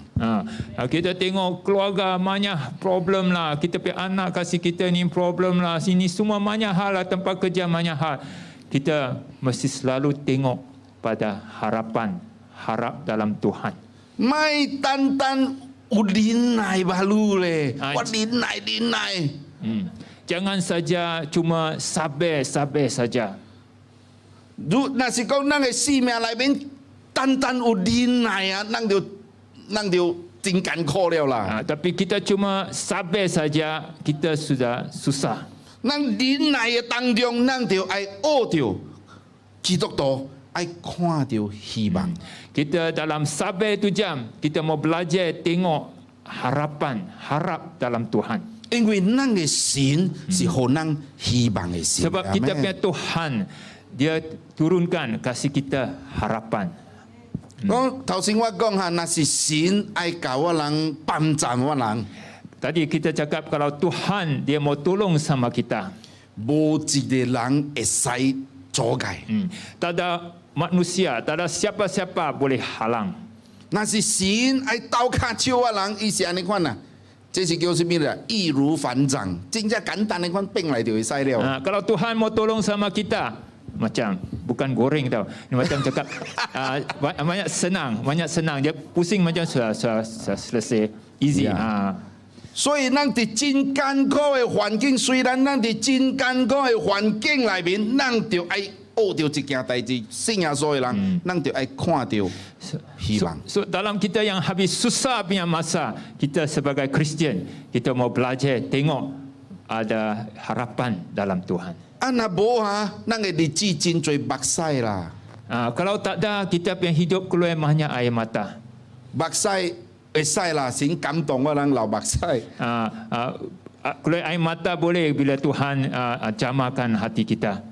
Kita tengok keluarga banyak problem lah. Kita punya anak kasih kita ni problem lah. Sini semua banyak hal lah. Tempat kerja banyak hal. Kita mesti selalu tengok pada harapan. Harap dalam Tuhan. 咪單有忍耐baru咧，我忍耐。 Jangan saja cuma sabar saja. 如若是講咱嘅生命內面單有忍耐啊，咱就真艱苦了啦。 Tapi kita cuma sabar saja, kita sudah susah. 咱忍耐嘅當中，咱就要學着基督徒，要看到希望。 Kita dalam sabar itu jam, kita mau belajar tengok harapan, harap dalam Tuhan. 因為咱嘅神是予咱希望嘅神。 Sebab kita punya Tuhan, dia turunkan kasih kita harapan. 我頭先我講下，那是神愛教我人幫助我人， Tadi kita cakap kalau Tuhan dia mau tolong sama kita. 無一個人會使阻礙。 Tak ada manusia, tak ada siapa-siapa boleh halang. 那是神愛刀卡手我人，伊是安尼款啊，這是叫什麼啦？易如反掌，真正簡單的款變來就會使了。 Kalau Tuhan mau tolong sama kita, macam bukan goreng tau. Ni macam cakap banyak senang. Dia pusing macam sudah selesai. Easy. Yeah. 所以咱伫真艱苦的環境，雖然咱伫真艱苦的環境內面，咱就愛學着一件代志，信耶穌的人，咱就愛看到希望。 So dalam kita yang habis susah punya masa, kita sebagai Kristian, kita mau belajar tengok ada harapan dalam Tuhan. 若無哈，咱嘅日子真多目屎啦， Kalau tak ada, kita punya hidup keluar banyak air mata. 目屎會使啦，神感動我人流目屎。 Keluar air mata boleh bila Tuhan jamakan hati kita.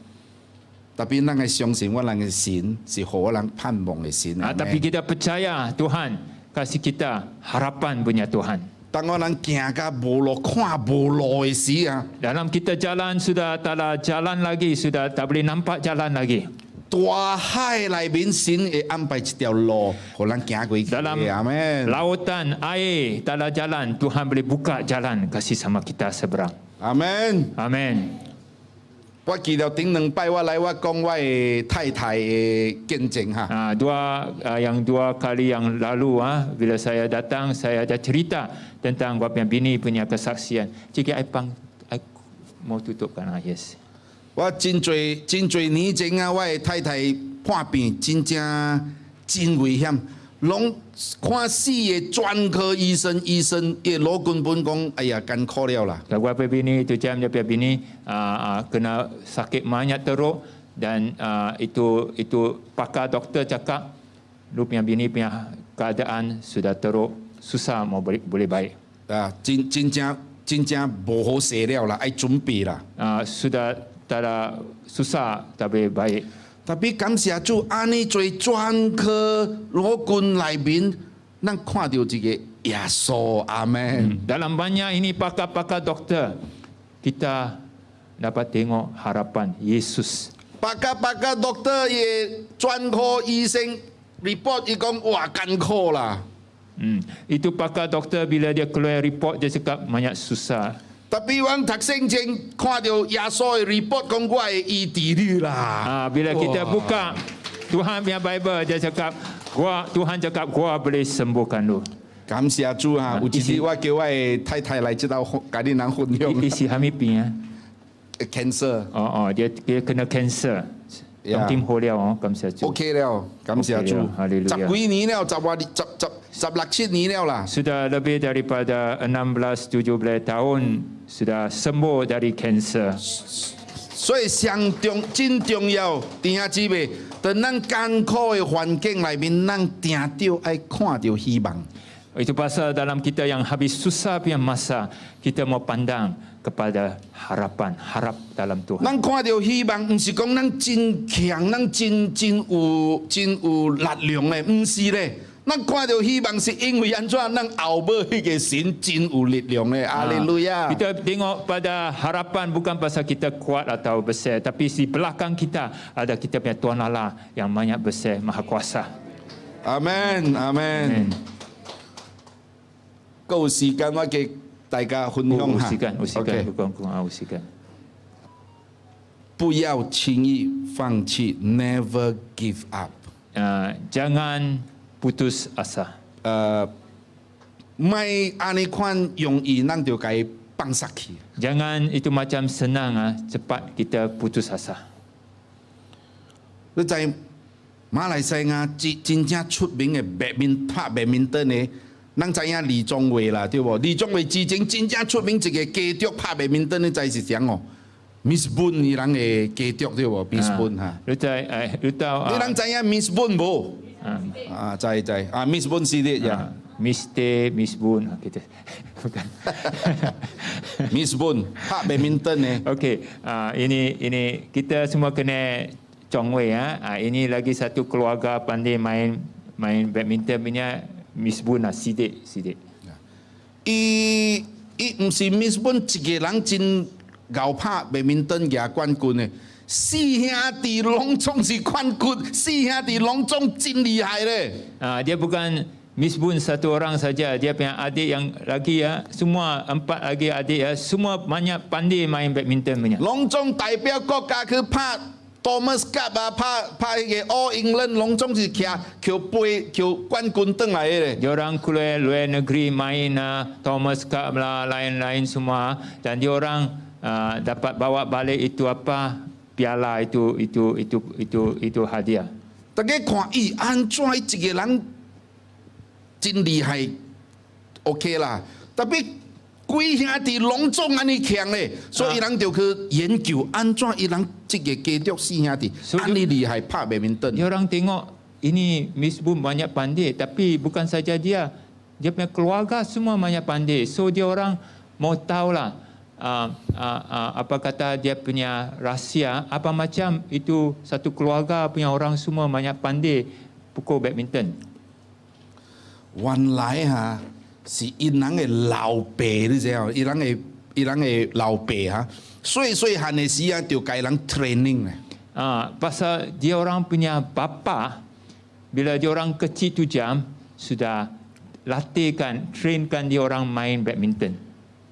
tapi 咱嘅相信我人嘅神是予我人盼望嘅神。 Tapi kita percaya Tuhan kasih kita harapan punya Tuhan. 當我人行到無路看無路嘅時啊， Dalam kita jalan sudah tak ada jalan lagi, sudah tak boleh nampak jalan lagi. 大海內面神會安排一條路，予咱行過去。 Dalam 阿門。 lautan, air, tak ada jalan, Tuhan boleh buka jalan kasih sama kita seberang. 阿門。 Amin. 我記得頂兩擺我來我講我嘅太太嘅見證哈。 Dua kali yang lalu bila saya datang, saya ada cerita tentang bapa bini punya kesaksian. Jika I mau tutupkan yes. 我真多年前啊，我嘅太太破病，真危險，攏看死嘅專科醫生嘅老根本講，哎呀，艱苦了啦。 Bapa bini itu jam bapa bini kena sakit banyak teruk dan itu pakar doktor cakap lu punya bini punya keadaan sudah teruk, susah mau boleh baik. 真正無好勢了啦，愛準備啦。 Sudah tak ada susah tak boleh baik. Tapi 感謝主，安尼做專科老根內面，咱看到一個耶穌，阿門。 Dalam banyak ini pakar-pakar doktor, kita dapat tengok harapan Yesus. Pakar dokter 嘅專科醫生 report 伊講哇艱苦啦。 Itu pakar doktor bila dia keluar report dia cakap banyak susah. Tapi orang讀聖經看到耶穌嘅 report 講我會醫治你啦。 Bila kita buka Tuhan punya Bible dia cakap Tuhan cakap gua boleh sembuhkan lu. 感謝主哈，有一次我叫我的太太來這度甲你人分享 Isi hamil pin cancer。 dia kena kanser. Ya. Tong tim ho liao cảm謝主. OK 了，感謝主 OK 了，Haleluya。十幾年了，16 年了啦。 Sudah lebih daripada 16-17 tahun sudah sembuh dari kanser. 所以真重要，弟兄姊妹，在咱艱苦的環境裏面，咱定着愛看到希望。 Itu pasal dalam kita yang habis susah punya masa, kita mau pandang kepada harapan, harap dalam Tuhan. 咱看到希望，唔是講咱真強，咱真有力量咧，唔是咧。咱看到希望是因為安怎？咱後尾迄個神真有力量咧，哈利路亞。 Kita tengok pada harapan bukan pasal kita kuat atau besar, tapi di belakang kita ada kita punya Tuhan Allah yang banyak besar, maha kuasa. 阿門，阿門。夠有時間我給大家分享下。 Usikan, OK， bukan usikan. 不要輕易放棄 ，never give up。 Jangan putus asa. 咪安尼款容易，咱就該放下去。 Jangan itu macam senang, cepat kita putus asa. 你在馬來西亞真正出名嘅拍白面燈嘅，咱知影李宗偉啦，對無？李宗偉之前真正出名一個家族拍白面燈，你知是誰哦？Miss Boon 伊人嘅家族對無 ？Miss Boon 哈。 Lu tahu 你人知影 Miss Boon 無？知啊 ，Miss Boon 系列呀。 Miss Boon kita bukan. Miss Boon 拍白面燈嘅。 Okey, ini kita semua kena congwei ini lagi satu keluarga pandai main badminton punya Miss Boon sidik. 伊唔是 Miss Boon 一個人真牛拍白面燈贏冠軍嘅，四兄弟攏總是冠軍，四兄弟攏總真厲害咧。 Dia bukan Miss Boon satu orang saja, dia punya adik yang lagi semua 4 lagi adik semua banyak pandai main badminton punya. 攏總代表國家去拍 Thomas Cup 拍迄個 All England 攏總是徛冠軍轉來嘅咧。 Diorang keluar luar negeri main Thomas Cup lah, lain-lain semua, dan diorang dapat bawa balik itu apa piala itu hadiah. 大家看伊安怎一個人真厲害 ，OK 啦。特別幾兄弟攏總安尼強咧，所以人就去研究安怎伊人這個家族四兄弟安尼厲害拍白面燈。 Diorang tengok ini Miss Boon banyak pandai, tapi bukan saja dia punya keluarga semua banyak pandai. So diorang mau tahulah apa kata dia punya rahsia, apa macam itu satu keluarga punya orang semua banyak pandai pukul badminton. 原來是伊人嘅老爸，你知無？伊人嘅老爸細漢嘅時就該人 training 咧。 Pasal dia orang punya bapa, bila dia orang kecil tu jam sudah latihkan, trainkan dia orang main badminton.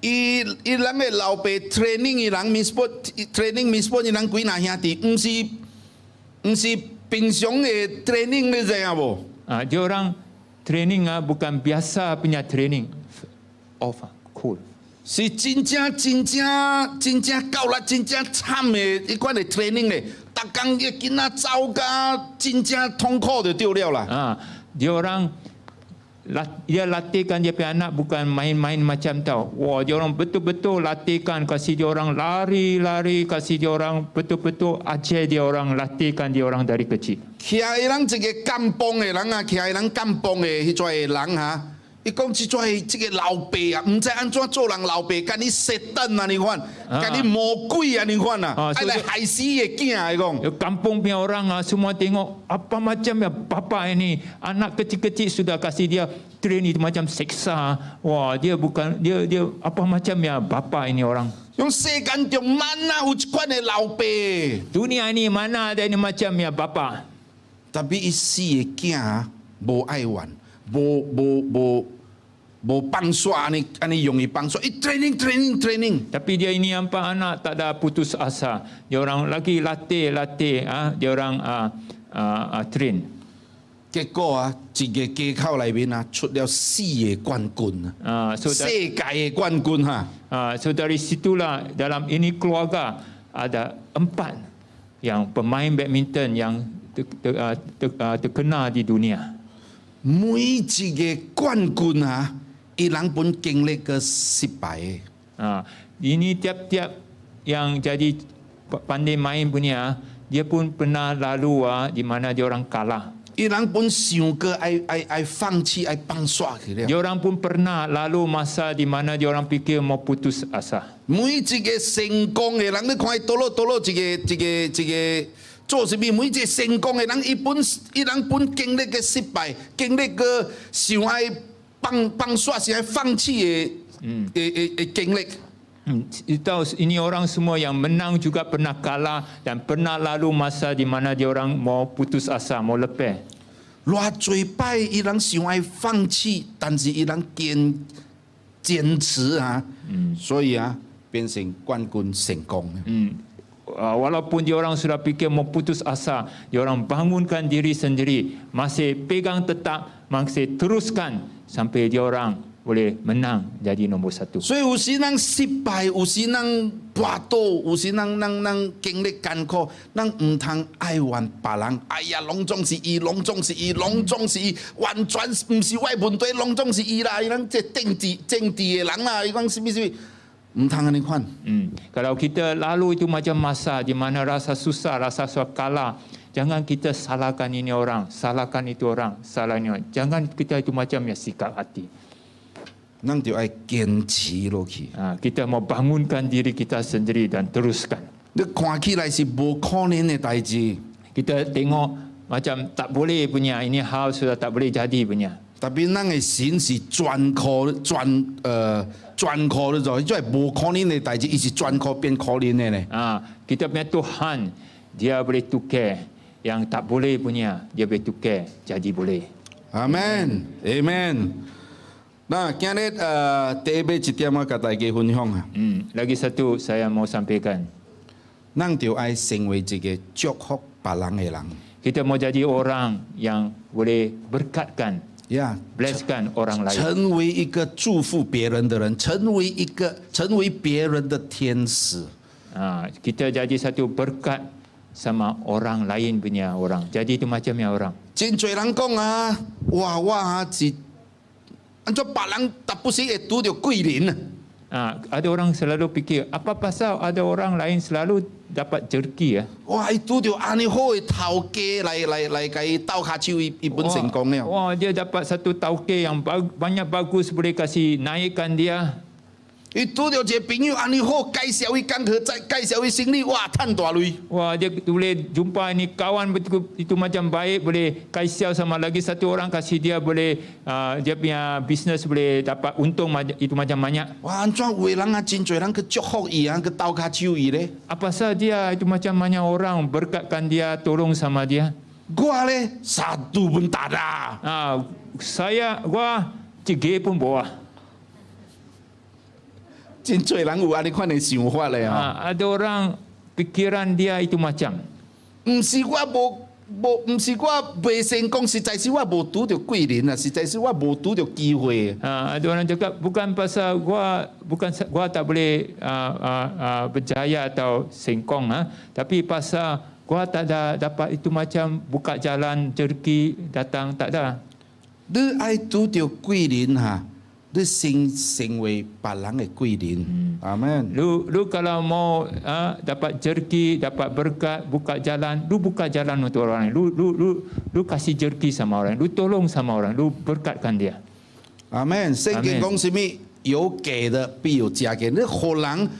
伊人嘅老爸 training 伊人 Miss Boon training Miss Boon 伊人幾那兄弟，唔是平常嘅 training， 你知影無？ Dia orang training bukan biasa punya training. Cool. 是真正夠力、真正慘嘅一款嘅 training 咧，逐工嘅囡仔走甲真正痛苦就對了啦。 Dia orang dia latihkan dia punya anak bukan main-main macam tau. Wah, dia orang betul-betul latihkan, kasih dia orang lari, kasih dia orang betul-betul ajar dia orang, latihkan dia orang dari kecil. 徛喺人一個甘榜嘅人徛喺人甘榜嘅迄撮嘅人伊講即撮即個老爸唔知安怎做人老爸，甲你撒旦你款，甲你魔鬼你款愛來害死嘅囝伊講。 Kampung punya orang semua tengok apa macam ya bapa ini, anak kecil-kecil sudah kasih dia training macam seksa. Wah, dia bukan dia apa macam ya bapa ini orang. 用世間中萬有一款嘅老爸， Dunia ini mana ada ini macam ya bapa. 特別伊死嘅囝無愛玩，無放耍安尼容易放耍，伊 training。 Tapi dia ini nampak anak tak ada putus asa. Dia orang lagi latih, dia orang train. 结果啊，一个街口里面啊，出了4个冠军啊，世界的冠军哈。So dari situlah dalam ini keluarga ada 4 yang pemain badminton yang terkenal di dunia. 每一个冠军啊，伊人本经历过失败的。Ini tiap-tiap yang jadi pandai main punya, dia pun pernah lalu di mana dia orang kalah. 伊人本想过爱放弃，爱放耍去了。 Dia orang pun pernah lalu masa di mana dia orang fikir mau putus asa. 每一个成功的人，你看伊多落一个做什么？每一个成功的人，伊人本经历过失败，经历过想爱放耍，想爱放弃的经历。Tahu ini orang semua yang menang juga pernah kalah dan pernah lalu masa di mana dia orang mau putus asa, mau lepas. 偌多摆伊人想爱放弃，但是伊人坚持啊，所以啊，变成冠军成功。 Walaupun dia orang sudah fikir mau putus asa, dia orang bangunkan diri sendiri, masih pegang tetap, masih teruskan sampai dia orang boleh menang jadi nombor 1. 所以有时咱失败，有时咱跋倒，有时咱经历艰苦，咱唔通爱怨别人。哎呀，拢总是伊，拢总是伊，拢总是伊，完全唔是我的问题，拢总是伊啦。伊人这政治的人啦，伊讲什么，唔通安尼看。Kalau kita lalu itu macam masa di mana rasa susah, rasa kalah, jangan kita salahkan ini orang, salahkan itu orang, salahnya. Jangan kita itu macam ya sikap hati. 咱就要坚持落去。 Kita mau bangunkan diri kita sendiri dan teruskan. 你看起来是无可能的代志， Kita tengok macam tak boleh punya, ini hal sudah tak boleh jadi punya. tapi 咱的神是专靠的做，这无可能的代志，伊是专靠变可能的呢。 Kita punya Tuhan, dia boleh tukar. Yang tak boleh punya, dia boleh tukar jadi boleh. Amen, Amen。那今日第一尾一點我甲大家分享啊， Lagi satu saya mau sampaikan. 咱就愛成為一個祝福別人的人。 Kita mau jadi orang yang boleh berkatkan, blesskan orang lain. 成為一個祝福別人的人，成為別人的天使。 Kita jadi satu berkat sama orang lain punya orang. Jadi itu macamnya orang. 真多人講啊，哇，我是。 按照别人，但不是会拄到貴人啊！ Ada orang selalu fikir, apa pasal ada orang lain selalu dapat jerki ya? 哇，伊拄到安尼好的頭家來甲伊鬥下手，伊本成功了。 Wah, dia dapat satu tauke yang banyak bagus boleh kasih naikkan dia. 伊拄到一個朋友安尼好，介紹伊工課，再介紹伊生意，哇，賺大鐳。 Wah, dia boleh jumpa ini kawan betul itu macam baik, boleh kasih sama lagi satu orang kasih dia boleh dia punya bisnes boleh dapat untung itu macam banyak. 哇，安怎有的人啊，真多人去祝福伊啊，去鬥下手伊咧。 Apa sahaja dia itu macam banyak orang berkatkan dia, tolong sama dia. 我咧satu pun tak ada。 Gua tiga pun bawa. 真多人有安尼款的想法咧啊。 Ada orang pikiran dia itu macam. 唔是我唔是我未成功，實在是我無拄到貴人啊，實在是我無拄到機會。 Ada orang cakap bukan pasal gua tak boleh berjaya atau sengkong, tapi pasal gua tak ada dapat itu macam buka jalan rezeki datang, tak ada. 你愛拄到貴人哈，你先成為別人的貴人。阿門。 Lu kalau mau dapat rezeki, dapat berkat, buka jalan, lu buka jalan untuk orang lain. Lu kasih rezeki sama orang, lu tolong sama orang, lu berkatkan dia. 阿門。聖經講什麼？有給的必有加給，你互人，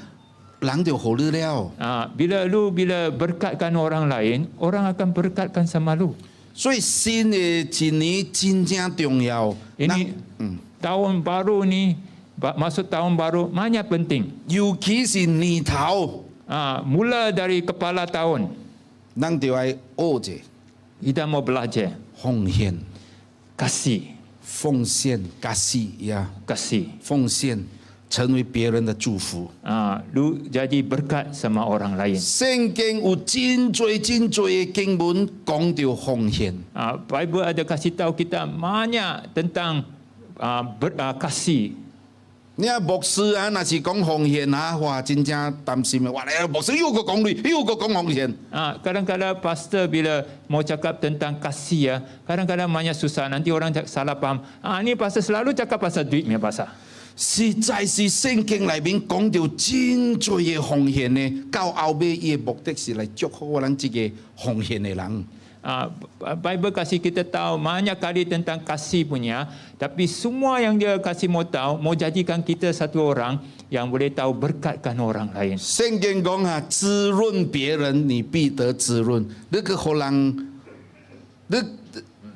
人就互你了。 Bila berkatkan orang lain, orang akan berkatkan sama lu. 所以新的一年真正重要。 Ini tahun baru ni, masuk tahun baru, banyak penting. 尤其是年頭， Mula dari kepala tahun, 咱就要學者 kita mau belajar 奉獻、 kasih, 奉獻、加西呀， kasih. 奉獻。成为别人的祝福。 lu jadi berkat sama orang lain. 圣经有真多的经文讲到奉献。 Bible ada kasih tahu kita banyak tentang kasih. 你啊，牧师啊，若是讲奉献啊，哇，真正担心的。哇，牧师又个讲你，又个讲奉献。 Kadang-kadang pastor bila mau cakap tentang kasih ya, kadang-kadang banyak susah. Nanti orang salah faham. Ni pastor selalu cakap pasal duit punya pasal. 实在是圣经内面讲到真多的奉献呢，到后尾伊的目的是来祝福我们这个奉献的人。 Bible kasih kita tahu banyak kali tentang kasih punya, tapi semua yang dia kasih mau tahu, mau jadikan kita satu orang yang boleh tahu berkatkan orang lain. 圣经讲啊，滋润别人，你必得滋润。你去互人，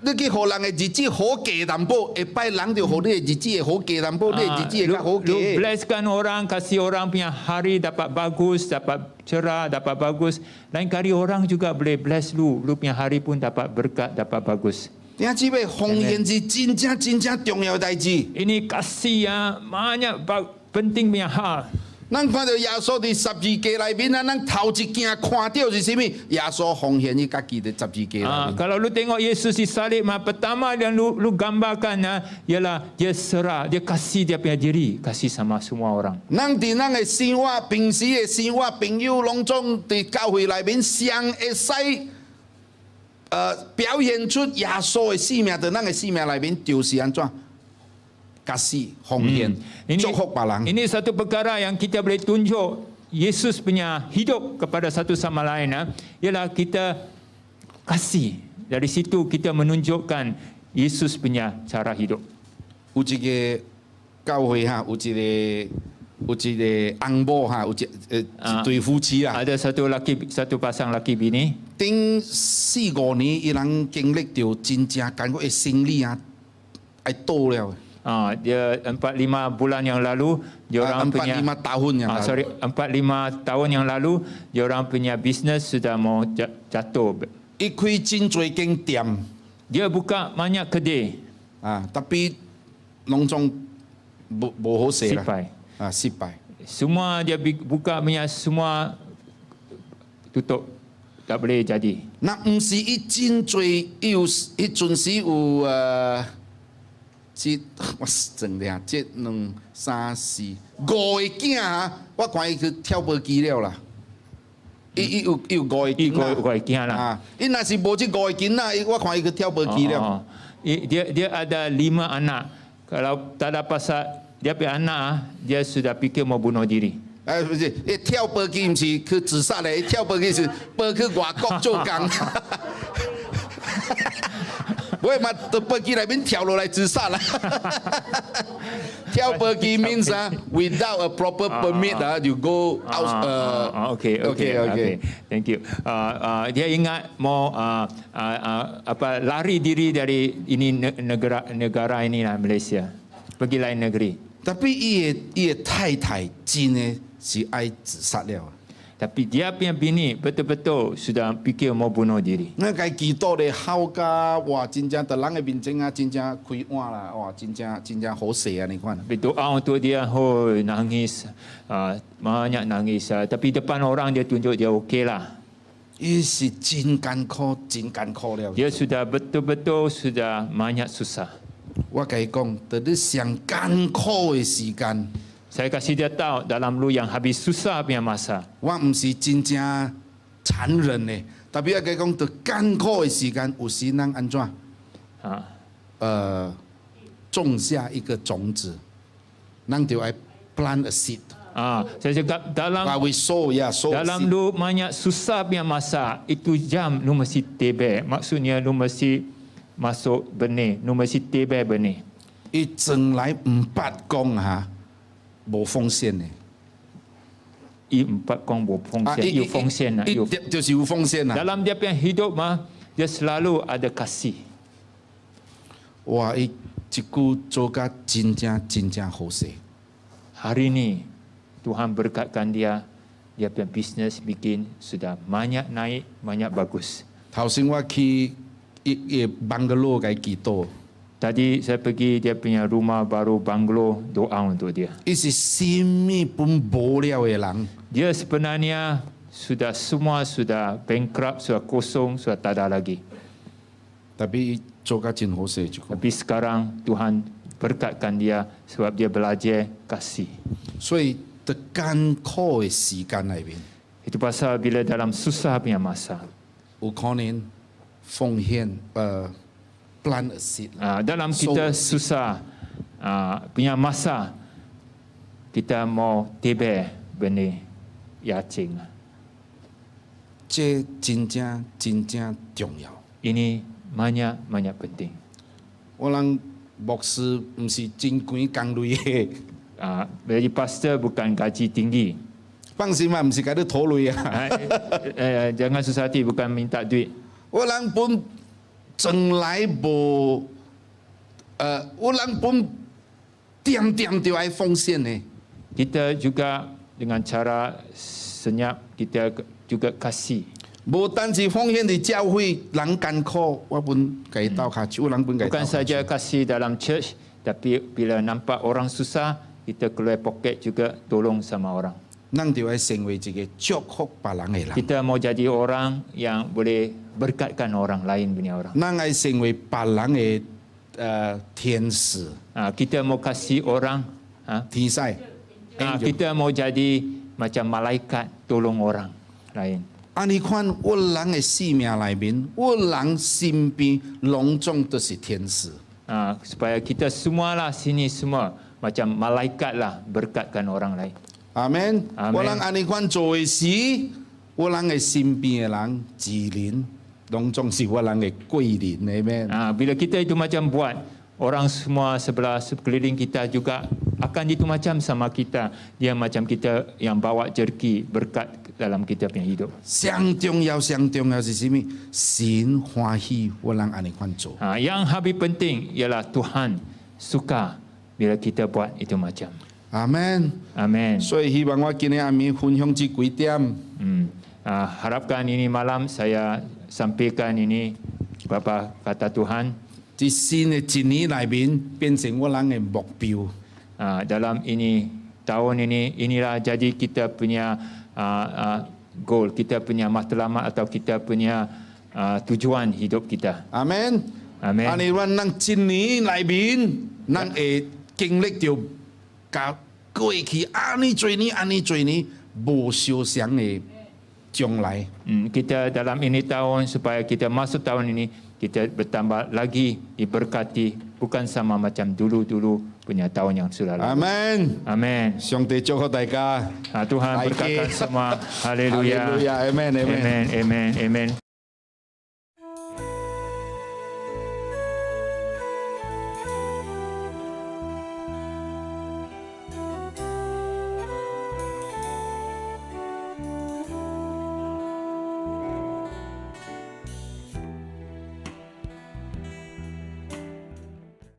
你去互人的日子好过淡薄，下摆人就互你的日子会好过淡薄，你的日子会较好过。 Lu blesskan orang, kasih orang punya hari dapat bagus, dapat cerah, dapat bagus. Lain kali orang juga boleh bless lu punya hari pun dapat berkat, dapat bagus. 弟兄姊妹，奉献是真正重要的代志。 Ini kasih ya, banyak penting punya hal. 咱看到耶稣伫十字架内面啊，咱头一件看到是什么？耶稣奉献伊家己的十字架内面。 Kalau lu tengok Yesus di salib, pertama yang lu gambarkan ialah dia serah, dia kasih dia punya diri, kasih sama semua orang. 咱伫咱的生活、平时的生活、朋友拢总伫教会内面上会使表现出耶稣的生命，在咱的生命内面就是安怎？kasih, 奉献、祝福别人。 Ini satu perkara yang kita boleh tunjuk Yesus punya hidup kepada satu sama lain, ialah kita kasih. Dari situ kita menunjukkan Yesus punya cara hidup. 有一个教会哈，有一个翁某哈，有一对夫妻啊。 Ada satu pasang laki bini. 顶4-5年，伊人经历到真正艰苦的生理啊，爱倒了。 Dia 4-5 bulan yang lalu dia orang punya 4-5 tahun yang lalu. 4-5 tahun yang lalu dia orang punya bisnes sudah mau jatuh. 伊开真多间店 Dia buka banyak kedai. ，tapi 拢总无好势啦。 Sipai. 失败。 Semua dia buka punya semua tutup. Tak boleh jadi. 那唔是伊真多，伊阵时有我真的这2、3、4、5个囝啊，我看伊去跳飞机了啦。伊有5个囝啦。伊若是无这5个囝啊，我看伊去跳飞机了。Dia ada 5 anak. Kalau tak ada pasal dia punya anak, dia sudah fikir mau bunuh diri. 不是，伊跳飞机唔是去自杀嘞，跳飞机是飞去外国做工。我嘛到飞机内面跳落来自杀啦！跳飞机 means without a proper permit you go out. Okay. Thank you. Dia ingat mau lari diri dari ini negara ini lah Malaysia, pergi lain negeri. Tapi 伊的太太真的是爱自杀了。 Tapi dia punya bini betul-betul sudah fikir mau bunuh diri. 那该祈祷的好家，哇，真正在人的面前啊，真正开眼啦，哇，真正好势啊！你看。 Berdoa untuk dia, nangis, banyak nangis. Tapi depan orang dia tunjuk dia okey lah. 伊是真艰苦了。 Dia sudah betul-betul sudah banyak susah. 我甲伊讲，在你上艰苦的时间。 Saya kasih dia tahu dalam lu yang habis susah punya masa. 我唔是真正残忍的，特别我讲在艰苦的时间，有时咱安怎？种下一个种子，咱就要 plant a seed。 Saya cakap dalam lu banyak susah punya masa, itu jam lu mesti tebel. Maksudnya lu mesti masuk benih, lu mesti tebel benih. 伊从来唔捌讲哈。 无奉献的，伊唔捌讲无奉献，有奉献啊，就是有奉献啊。 Dalam dia punya hidup dia selalu ada kasih. 哇，伊一句做甲真正好势。 Hari ini Tuhan berkatkan dia punya bisnes bikin sudah banyak naik, banyak bagus. 头先我去伊bungalow 甲伊祈祷。Tadi saya pergi dia punya rumah baru banglo, doa untuk dia. 伊是什么本无了的人， Dia sebenarnya semua sudah bankrupt, sudah kosong, sudah tak ada lagi. 但伊做甲真好势一个。 Tapi sekarang Tuhan berkatkan dia sebab dia belajar kasih. 所以在艰苦的时间内面， Itu pasal bila dalam susah punya masa, 有可能奉献plant a seed 啦。 dalam kita susah punya masa, kita mau tebel benih yacing. 这真正重要。 Ini banyak penting. 我人牧师毋是真贵工类的， Jadi pastor bukan gaji tinggi. 放心嘛，毋是甲你讨类啊。 Jangan susah hati, bukan minta duit. 我人本从来无，我人本点就爱奉献的。 Kita juga dengan cara senyap, kita juga kasih. 无单是奉献伫教会，人艰苦，我本给斗下手，人本给斗 Bukan 下手。 saja kasih dalam church, tapi bila nampak orang susah, kita keluar poket juga tolong sama orang. 咱就要成为一个祝福别人的人， Kita mau jadi orang yang boleh berkatkan orang lain punya orang. 咱要成为别人的天使、 Kita mau kasih orang, 天使。 kita mau jadi macam malaikat tolong orang lain. 啊，你看我人的生命内面，我人身边拢总都是天使。 Supaya kita semualah sini semua macam malaikat lah berkatkan orang lain. 阿门。 Amen 我人安尼款做的时，我人的身边的人、子人，拢总是我人的贵人，阿门。 Bila kita itu macam buat, orang semua sebelah sekeliling kita juga akan itu macam sama kita. Dia macam kita yang bawa jerki berkat dalam kita punya hidup. 上重要是什么？神欢喜我人安尼款做。 Yang habis penting ialah Tuhan suka bila kita buat itu macam. 阿門。 Amin. 所以希望我今日暗暝分享這幾點， Harapkan ini malam saya sampaikan ini beberapa kata Tuhan. 在新的一年內面變成我人的目標。 Dalam ini tahun ini, inilah jadi kita punya goal, kita punya matlamat atau kita punya tujuan hidup kita. 阿門。 Amen. 安尼我人一年內面，咱會經歷到甲過去安尼多年無相像的將來。 Kita dalam ini tahun supaya kita masuk tahun ini kita bertambah lagi diberkati, bukan sama macam dulu-dulu punya tahun yang sudah 阿 lalu. 門。 Amin. 上帝祝福大家。 Tuhan berkatkan semua. Haleluya. Haleluya. Amen. Amen. Amen. Amen. Amen.